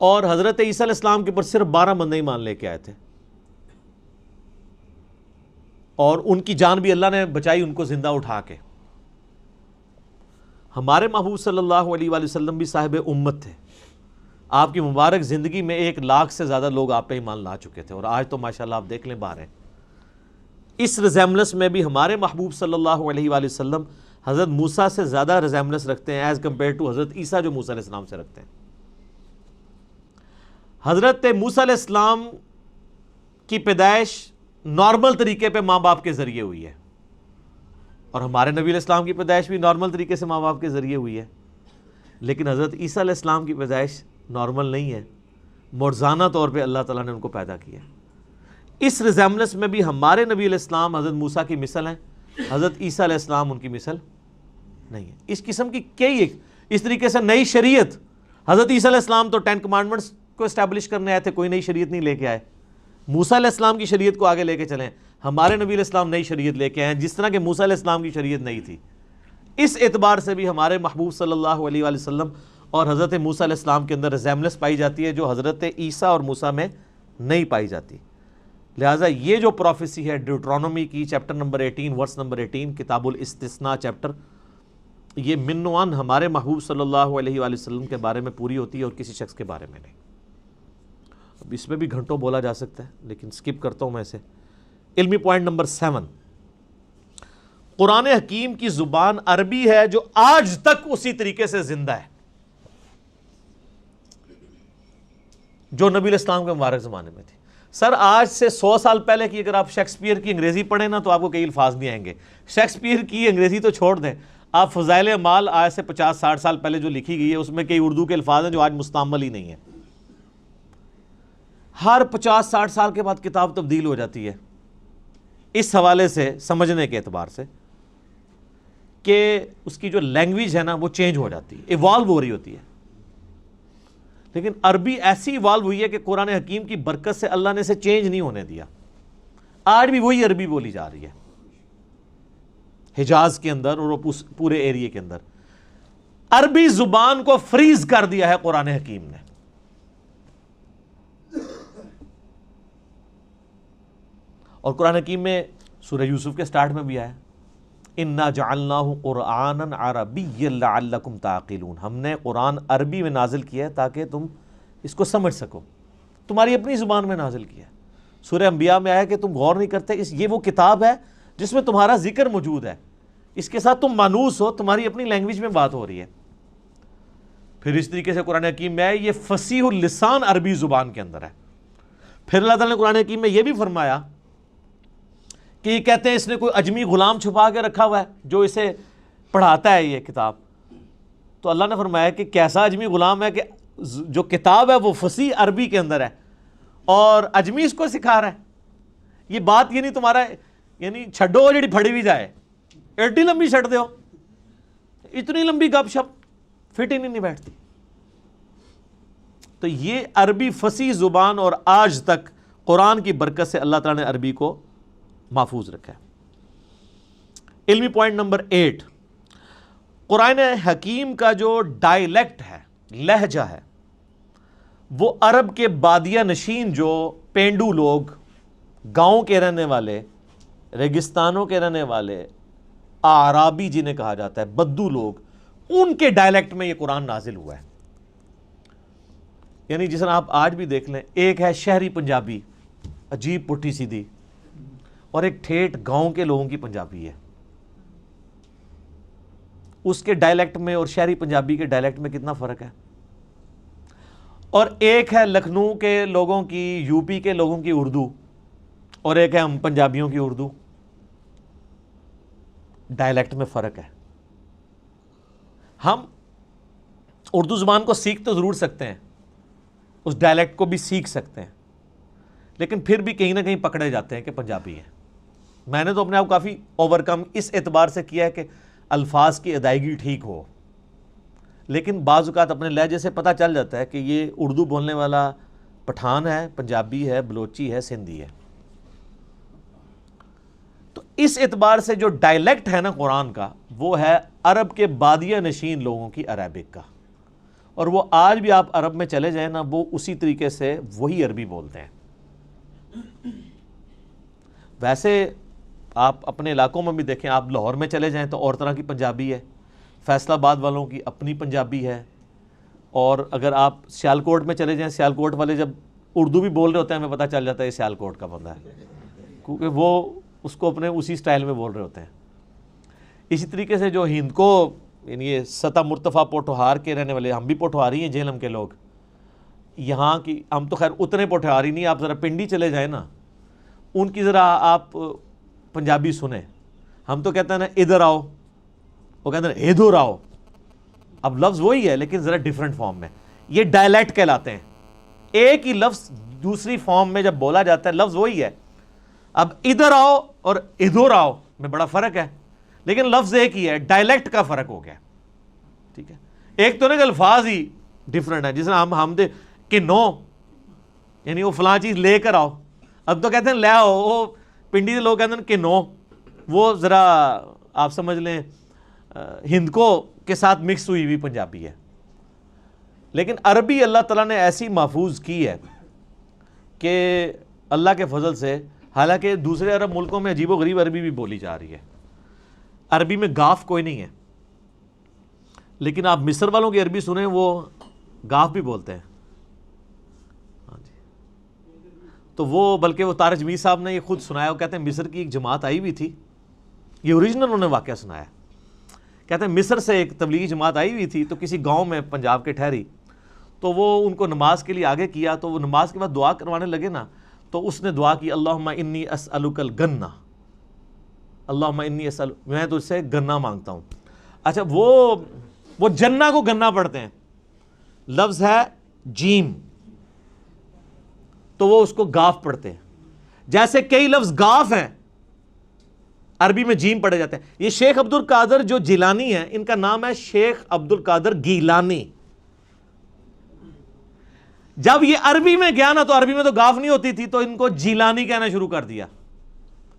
Speaker 1: اور حضرت عیسیٰ علیہ السلام کے اوپر صرف 12 بندے ایمان لے کے آئے تھے، اور ان کی جان بھی اللہ نے بچائی ان کو زندہ اٹھا کے. ہمارے محبوب صلی اللہ علیہ وآلہ وسلم بھی صاحب امت تھے. آپ کی مبارک زندگی میں 1 لاکھ سے زیادہ لوگ آپ پہ ایمان لا چکے تھے، اور آج تو ماشاءاللہ آپ دیکھ لیں باہر ہیں. اس ریزیملنس میں بھی ہمارے محبوب صلی اللہ علیہ وآلہ وسلم حضرت موسیٰ سے زیادہ ریزیملنس رکھتے ہیں ایز کمپیئر ٹو حضرت عیسیٰ جو موسیٰ علیہ السلام سے رکھتے ہیں. حضرت موسیٰ علیہ السلام کی پیدائش نارمل طریقے پہ ماں باپ کے ذریعے ہوئی ہے، اور ہمارے نبی علیہ السلام کی پیدائش بھی نارمل طریقے سے ماں باپ کے ذریعے ہوئی ہے. لیکن حضرت عیسیٰ علیہ السلام کی پیدائش نارمل نہیں ہے، معجزانہ طور پہ اللہ تعالیٰ نے ان کو پیدا کیا. اس ریزیملنس میں بھی ہمارے نبی علیہ السلام حضرت موسیٰ کی مثل ہیں، حضرت عیسیٰ علیہ السلام ان کی مثل نہیں ہے. اس قسم کی کئی اس طریقے سے نئی شریعت، حضرت عیسیٰ علیہ السلام تو 10 کمانڈمنٹس کو اسٹیبلش کرنے آئے تھے، کوئی نئی شریعت نہیں لے کے آئے. موسیٰ علیہ السلام کی شریعت کو آگے لے کے چلیں. ہمارے نبی علیہ السلام نئی شریعت لے کے آئے ہیں، جس طرح کہ موسیٰ علیہ السلام کی شریعت نہیں تھی. اس اعتبار سے بھی ہمارے محبوب صلی اللہ علیہ وآلہ وسلم اور حضرت موسیٰ علیہ السلام کے اندر ریزیمبلنس پائی جاتی ہے جو حضرت عیسیٰ اور موسیٰ میں نہیں پائی جاتی. لہٰذا یہ جو پروفیسی ہے ڈیوٹرانومی کی چیپٹر نمبر 18 ورس نمبر 18 کتاب الاستثناء چیپٹر، یہ من و عن ہمارے محبوب صلی اللہ علیہ وآلہ وسلم کے بارے میں پوری ہوتی ہے اور کسی شخص کے بارے میں نہیں. اب اس میں بھی گھنٹوں بولا جا سکتا ہے لیکن سکپ کرتا ہوں میں اسے. علمی پوائنٹ نمبر 7، قرآن حکیم کی زبان عربی ہے جو آج تک اسی طریقے سے زندہ ہے جو نبی علیہ السلام کے مبارک زمانے میں تھی. سر آج سے 100 سال پہلے کی اگر آپ شیکسپیئر کی انگریزی پڑھیں نا تو آپ کو کئی الفاظ نہیں آئیں گے. شیکسپیئر کی انگریزی تو چھوڑ دیں، آپ فضائل اعمال آج سے 50-60 سال پہلے جو لکھی گئی ہے اس میں کئی اردو کے الفاظ ہیں جو آج مستعمل ہی نہیں ہیں. ہر 50-60 سال کے بعد کتاب تبدیل ہو جاتی ہے اس حوالے سے سمجھنے کے اعتبار سے کہ اس کی جو لینگویج ہے نا وہ چینج ہو جاتی ہے، ایوالو ہو رہی ہوتی ہے. لیکن عربی ایسی ایوالو ہوئی ہے کہ قرآن حکیم کی برکت سے اللہ نے اسے چینج نہیں ہونے دیا. آج بھی وہی عربی بولی جا رہی ہے حجاز کے اندر اور پورے ایریے کے اندر. عربی زبان کو فریز کر دیا ہے قرآن حکیم نے. اور قرآن حکیم میں سورہ یوسف کے سٹارٹ میں بھی آیا اِنَّا جَعَلْنَاهُ قُرْآنًا عَرَبِيًّا لَعَلَّكُمْ تَعْقِلُونَ. ہم نے قرآن عربی میں نازل کیا ہے تاکہ تم اس کو سمجھ سکو، تمہاری اپنی زبان میں نازل کیا ہے. سورہ انبیاء میں آیا کہ تم غور نہیں کرتے، یہ وہ کتاب ہے جس میں تمہارا ذکر موجود ہے، اس کے ساتھ تم مانوس ہو، تمہاری اپنی لینگویج میں بات ہو رہی ہے. پھر اس طریقے سے قرآن حکیم میں ہے یہ فصیح اللسان عربی زبان کے اندر ہے. پھر اللہ تعالیٰ نے قرآن حکیم میں یہ بھی فرمایا کہ یہ کہتے ہیں اس نے کوئی اجمی غلام چھپا کے رکھا ہوا ہے جو اسے پڑھاتا ہے یہ کتاب. تو اللہ نے فرمایا کہ کیسا اجمی غلام ہے کہ جو کتاب ہے وہ فصیح عربی کے اندر ہے اور اجمی اس کو سکھا رہا ہے. یہ بات یہ نہیں تمہارا یعنی چھڈو جڑی پھڑی بھی جائے، ایڈی لمبی چھڑ دے ہو، اتنی لمبی گپ شپ فٹ ہی نہیں بیٹھتی. تو یہ عربی فصیح زبان اور آج تک قرآن کی برکت سے اللہ تعالیٰ نے عربی کو محفوظ رکھا ہے. علمی پوائنٹ نمبر 8، قرآن حکیم کا جو ڈائلیکٹ ہے، لہجہ ہے، وہ عرب کے بادیہ نشین جو پینڈو لوگ، گاؤں کے رہنے والے، ریگستانوں کے رہنے والے، اعرابی جنہیں کہا جاتا ہے، بدو لوگ، ان کے ڈائلیکٹ میں یہ قرآن نازل ہوا ہے. یعنی جس طرح آپ آج بھی دیکھ لیں، ایک ہے شہری پنجابی عجیب پٹھی سیدھی، اور ایک ٹھیٹھ گاؤں کے لوگوں کی پنجابی ہے. اس کے ڈائلیکٹ میں اور شہری پنجابی کے ڈائلیکٹ میں کتنا فرق ہے. اور ایک ہے لکھنؤ کے لوگوں کی، یو پی کے لوگوں کی اردو، اور ایک ہے ہم پنجابیوں کی اردو. ڈائلیکٹ میں فرق ہے. ہم اردو زبان کو سیکھ تو ضرور سکتے ہیں، اس ڈائلیکٹ کو بھی سیکھ سکتے ہیں، لیکن پھر بھی کہیں نہ کہیں پکڑے جاتے ہیں کہ پنجابی ہیں. میں نے تو اپنے آپ کافی اوورکم اس اعتبار سے کیا ہے کہ الفاظ کی ادائیگی ٹھیک ہو، لیکن بعض اوقات اپنے لہجے سے پتہ چل جاتا ہے کہ یہ اردو بولنے والا پٹھان ہے، پنجابی ہے، بلوچی ہے، سندھی ہے. تو اس اعتبار سے جو ڈائلیکٹ ہے نا قرآن کا، وہ ہے عرب کے بادیہ نشین لوگوں کی عربک کا. اور وہ آج بھی آپ عرب میں چلے جائیں نا، وہ اسی طریقے سے وہی عربی بولتے ہیں. ویسے آپ اپنے علاقوں میں بھی دیکھیں، آپ لاہور میں چلے جائیں تو اور طرح کی پنجابی ہے، فیصل آباد والوں کی اپنی پنجابی ہے. اور اگر آپ سیالکوٹ میں چلے جائیں، سیالکوٹ والے جب اردو بھی بول رہے ہوتے ہیں ہمیں پتہ چل جاتا ہے یہ سیالکوٹ کا بندہ ہے، کیونکہ وہ اس کو اپنے اسی سٹائل میں بول رہے ہوتے ہیں. اسی طریقے سے جو ہند کو یعنی یہ سطح مرتفع پوٹھوہار کے رہنے والے، ہم بھی پوٹھوہاری ہیں جہلم کے لوگ، یہاں کی ہم تو خیر اتنے پوٹھوہاری نہیں، آپ ذرا پنڈی چلے جائیں نا، ان کی ذرا آپ پنجابی سنیں. ہم تو کہتے ہیں نا ادھر آؤ، وہ کہتے ہیں ادھر آؤ. اب لفظ وہی ہے لیکن ذرا ڈیفرنٹ فارم میں. یہ ڈائلیکٹ کہلاتے ہیں. ایک ہی لفظ دوسری فارم میں جب بولا جاتا ہے لفظ وہی ہے. اب ادھر آؤ اور ادھر آؤ میں بڑا فرق ہے، لیکن لفظ ایک ہی ہے، ڈائلیکٹ کا فرق ہو گیا. ٹھیک ہے، ایک تو نہیں کہ الفاظ ہی ڈیفرنٹ ہے. جس طرح ہم دے کہ نو یعنی وہ فلاں چیز لے کر آؤ، اب تو کہتے ہیں لے آؤ. وہ پنڈی کے لوگ کہتے ہیں کہ نو، وہ ذرا آپ سمجھ لیں ہندکو کے ساتھ مکس ہوئی ہوئی پنجابی ہے، لیکن عربی اللہ تعالیٰ نے ایسی محفوظ کی ہے کہ اللہ کے فضل سے، حالانکہ دوسرے عرب ملکوں میں عجیب و غریب عربی بھی بولی جا رہی ہے، عربی میں گاف کوئی نہیں ہے، لیکن آپ مصر والوں کی عربی سنیں وہ گاف بھی بولتے ہیں. ہاں جی، تو وہ بلکہ وہ طارق جمیل صاحب نے یہ خود سنایا، وہ کہتے ہیں مصر کی ایک جماعت آئی ہوئی تھی، یہ اوریجنل انہوں نے واقعہ سنایا. کہتے ہیں مصر سے ایک تبلیغی جماعت آئی ہوئی تھی، تو کسی گاؤں میں پنجاب کے ٹھہری، تو وہ ان کو نماز کے لیے آگے کیا، تو وہ نماز کے بعد دعا کروانے لگے نا، تو اس نے دعا کی اللہم انی اسألک الگنہ، اللہم انی اسألک، میں تو اس سے گنہ مانگتا ہوں. اچھا وہ جنہ کو گنہ پڑھتے ہیں، لفظ ہے جیم، تو وہ اس کو گاف پڑھتے ہیں. جیسے کئی لفظ گاف ہیں عربی میں جیم پڑھے جاتے ہیں. یہ شیخ عبد القادر جو جیلانی ہیں، ان کا نام ہے شیخ عبد القادر گیلانی. جب یہ عربی میں گیا نا، تو عربی میں تو گاف نہیں ہوتی تھی، تو ان کو جیلانی کہنا شروع کر دیا،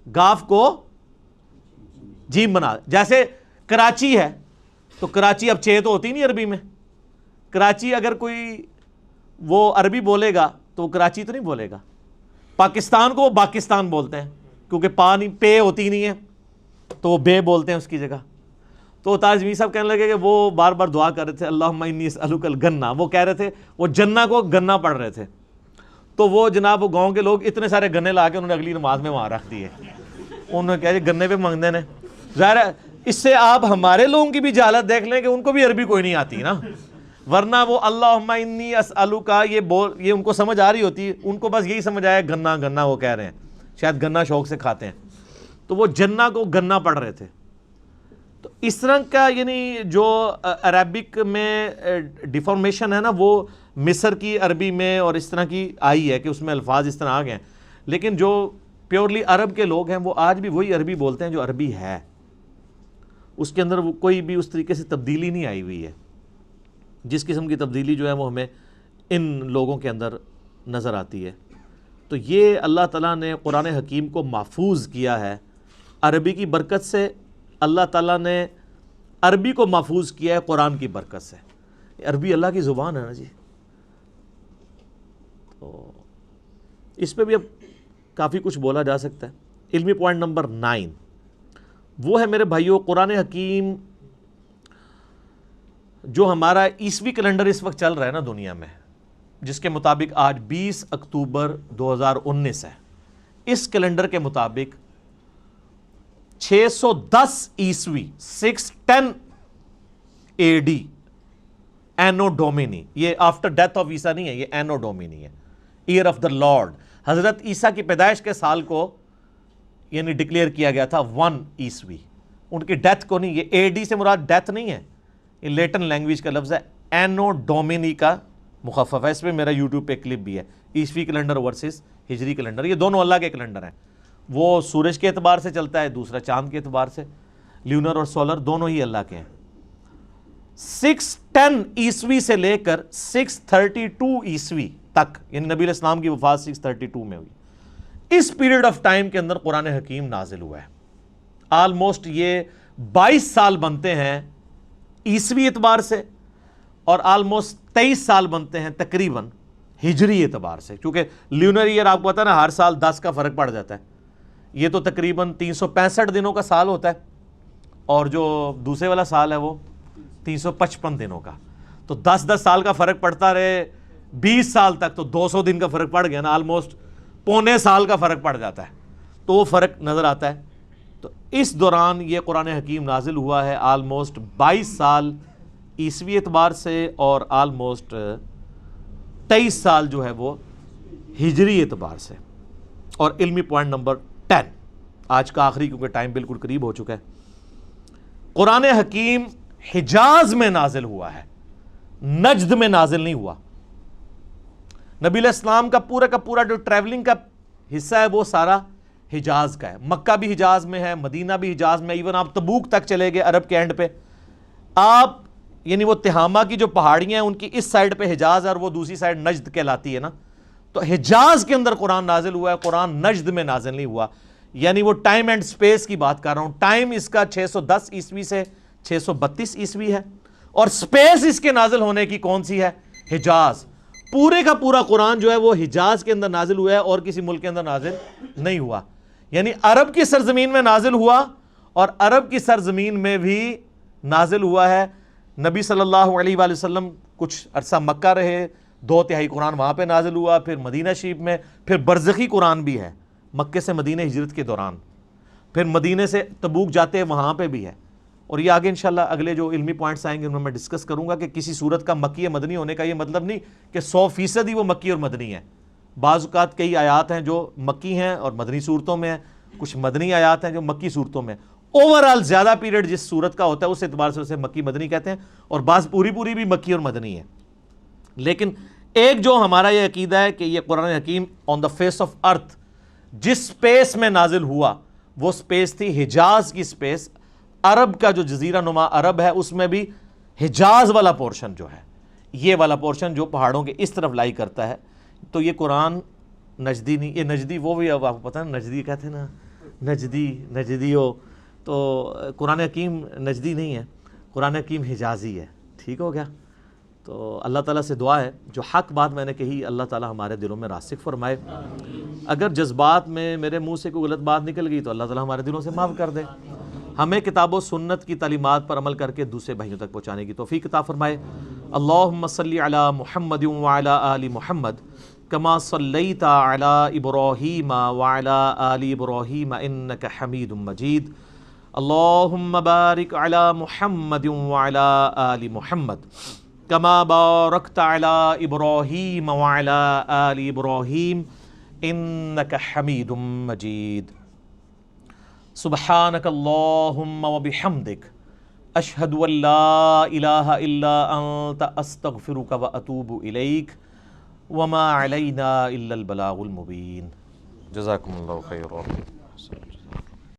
Speaker 1: گاف کو جیم بنا. جیسے کراچی ہے، تو کراچی اب چھ تو ہوتی نہیں عربی میں، کراچی اگر کوئی وہ عربی بولے گا تو وہ کراچی تو نہیں بولے گا. پاکستان کو وہ باکستان بولتے ہیں، کیونکہ پا نہیں، پے ہوتی نہیں ہے، تو وہ بے بولتے ہیں اس کی جگہ. تو طارق جمیل صاحب کہنے لگے کہ وہ بار بار دعا کر رہے تھے اللہم انی اسألک الگنہ، وہ کہہ رہے تھے، وہ جنہ کو گنہ پڑھ رہے تھے. تو وہ جناب وہ گاؤں کے لوگ اتنے سارے گنے لا کے انہوں نے اگلی نماز میں وہاں رکھ دیے. انہوں نے کہا جی گنے پہ مانگتے ہیں. ظاہر ہے اس سے آپ ہمارے لوگوں کی بھی جہالت دیکھ لیں کہ ان کو بھی عربی کوئی نہیں آتی نا، ورنہ وہ اللہم انی اسألک یہ ان کو سمجھ آ رہی ہوتی، ان کو بس یہی سمجھ آیا گنا گنا وہ کہہ رہے ہیں، شاید گنا شوق سے کھاتے ہیں. تو وہ جنہ کو گنا پڑھ رہے تھے. تو اس طرح کا یعنی جو عربک میں ڈیفارمیشن ہے نا، وہ مصر کی عربی میں اور اس طرح کی آئی ہے کہ اس میں الفاظ اس طرح آ گئے ہیں. لیکن جو پیورلی عرب کے لوگ ہیں وہ آج بھی وہی عربی بولتے ہیں جو عربی ہے، اس کے اندر وہ کوئی بھی اس طریقے سے تبدیلی نہیں آئی ہوئی ہے. جس قسم کی تبدیلی جو ہے وہ ہمیں ان لوگوں کے اندر نظر آتی ہے. تو یہ اللہ تعالیٰ نے قرآن حکیم کو محفوظ کیا ہے عربی کی برکت سے. اللہ تعالیٰ نے عربی کو محفوظ کیا ہے قرآن کی برکت سے. عربی اللہ کی زبان ہے نا جی. تو اس پہ بھی اب کافی کچھ بولا جا سکتا ہے. علمی پوائنٹ نمبر 9 وہ ہے میرے بھائیوں، قرآن حکیم جو ہمارا عیسوی کیلنڈر اس وقت چل رہا ہے نا دنیا میں، جس کے مطابق آج 20 اکتوبر 2019 ہے، اس کیلنڈر کے مطابق 610 عیسوی 610 AD اینو ڈومینی، یہ آفٹر ڈیتھ آف عیسیٰ نہیں ہے، یہ اینو ڈومینی ہے، ایئر آف دا لارڈ. حضرت عیسیٰ کی پیدائش کے سال کو یعنی ڈکلیئر کیا گیا تھا 1 عیسوی، ان کی ڈیتھ کو نہیں. یہ AD سے مراد ڈیتھ نہیں ہے، یہ لیٹن لینگویج کا لفظ ہے، اینو ڈومینی کا مخفف ہے. اس پہ میرا یوٹیوب پہ کلپ بھی ہے، عیسوی کیلنڈر ورسز ہجری کیلنڈر. یہ دونوں اللہ کے کیلنڈر ہیں، وہ سورج کے اعتبار سے چلتا ہے، دوسرا چاند کے اعتبار سے، لیونر اور سولر دونوں ہی اللہ کے ہیں. 610 عیسوی سے لے کر 632 عیسوی تک، یعنی نبی علیہ السلام کی وفات 632 میں ہوئی، اس پیریڈ آف ٹائم کے اندر قرآن حکیم نازل ہوا ہے. آلموسٹ یہ 22 سال بنتے ہیں عیسوی اعتبار سے، اور آلموسٹ 23 سال بنتے ہیں تقریباً ہجری اعتبار سے، کیونکہ لیونر ایئر آپ کو پتا ہے نا ہر سال 10 کا فرق پڑ جاتا ہے. یہ تو تقریباً 365 دنوں کا سال ہوتا ہے، اور جو دوسرے والا سال ہے وہ 355 دنوں کا. تو 10 سال کا فرق پڑتا رہے 20 سال تک، تو 200 دن کا فرق پڑ گیا نا، آلموسٹ پونے سال کا فرق پڑ جاتا ہے. تو وہ فرق نظر آتا ہے. تو اس دوران یہ قرآن حکیم نازل ہوا ہے، آلموسٹ 22 سال عیسوی اعتبار سے، اور آلموسٹ 23 سال جو ہے وہ ہجری اعتبار سے. اور علمی پوائنٹ نمبر 10 آج کا آخری، کیونکہ ٹائم بالکل قریب ہو چکا ہے، قرآن حکیم حجاز میں نازل ہوا ہے، نجد میں نازل نہیں ہوا. نبی علیہ السلام کا پورا جو ٹریولنگ کا حصہ ہے وہ سارا حجاز کا ہے. مکہ بھی حجاز میں ہے، مدینہ بھی حجاز میں، ایون آپ تبوک تک چلے گئے عرب کے اینڈ پہ، آپ یعنی وہ تہامہ کی جو پہاڑیاں ہیں ان کی اس سائڈ پہ حجاز ہے، اور وہ دوسری سائڈ نجد کہلاتی ہے نا. تو حجاز کے اندر قرآن نازل ہوا ہے، قرآن نجد میں نازل نہیں ہوا. یعنی وہ ٹائم اینڈ سپیس کی بات کر رہا ہوں. ٹائم اس کا 610 عیسوی سے 632 عیسوی ہے، اور سپیس اس کے نازل ہونے کی کون سی ہے؟ حجاز۔ پورے کا پورا قرآن جو ہے وہ حجاز کے اندر نازل ہوا ہے اور کسی ملک کے اندر نازل نہیں ہوا، یعنی عرب کی سرزمین میں نازل ہوا، اور عرب کی سرزمین میں بھی نازل ہوا ہے۔ نبی صلی اللہ علیہ وآلہ وسلم کچھ عرصہ مکہ رہے، 2/3 قرآن وہاں پہ نازل ہوا، پھر مدینہ شریف میں، پھر برزخی قرآن بھی ہے مکے سے مدینہ ہجرت کے دوران، پھر مدینے سے تبوک جاتے ہیں وہاں پہ بھی ہے، اور یہ آگے انشاءاللہ اگلے جو علمی پوائنٹس آئیں گے ان میں ڈسکس کروں گا کہ کسی صورت کا مکی مدنی ہونے کا یہ مطلب نہیں کہ 100% ہی وہ مکی اور مدنی ہے۔ بعض اوقات کئی آیات ہیں جو مکی ہیں اور مدنی صورتوں میں ہیں، کچھ مدنی آیات ہیں جو مکی صورتوں میں ہیں۔ اوورال زیادہ پیریڈ جس صورت کا ہوتا ہے اس اعتبار سے اسے مکی مدنی کہتے ہیں، اور بعض پوری بھی مکی اور مدنی ہے۔ لیکن ایک جو ہمارا یہ عقیدہ ہے کہ یہ قرآن حکیم آن دا فیس آف ارتھ جس سپیس میں نازل ہوا وہ سپیس تھی حجاز کی سپیس۔ عرب کا جو جزیرہ نما عرب ہے اس میں بھی حجاز والا پورشن جو ہے، یہ والا پورشن جو پہاڑوں کے اس طرف لائی کرتا ہے، تو یہ قرآن نجدی نہیں، یہ نجدی وہ بھی اب آپ کو پتہ ہے نجدی کہتے ہیں نا، نجدی ہو، تو قرآن حکیم نجدی نہیں ہے، قرآن حکیم حجازی ہے۔ ٹھیک ہو گیا؟ تو اللہ تعالیٰ سے دعا ہے جو حق بات میں نے کہی اللہ تعالیٰ ہمارے دلوں میں راسخ فرمائے، اگر جذبات میں میرے منہ سے کوئی غلط بات نکل گئی تو اللہ تعالیٰ ہمارے دلوں سے معاف کر دے، ہمیں کتاب و سنت کی تعلیمات پر عمل کر کے دوسرے بھائیوں تک پہنچانے کی توفیق عطا فرمائے۔ اللہم صلی علی محمد وعلی آل محمد کما صلیت علی ابراہیم وعلی آل ابراہیم انک حمید مجید۔ اللہم بارک علی محمد وعلی آل محمد کما بارکت علی ابراہیم وعلی آل ابراہیم انک حمید مجید۔ سبحانک اللہم وبحمدک اشہد ان لا الہ الا انت استغفرک واتوب الیک وما علینا الا البلاغ المبین۔ جزاکم اللہ خیرا۔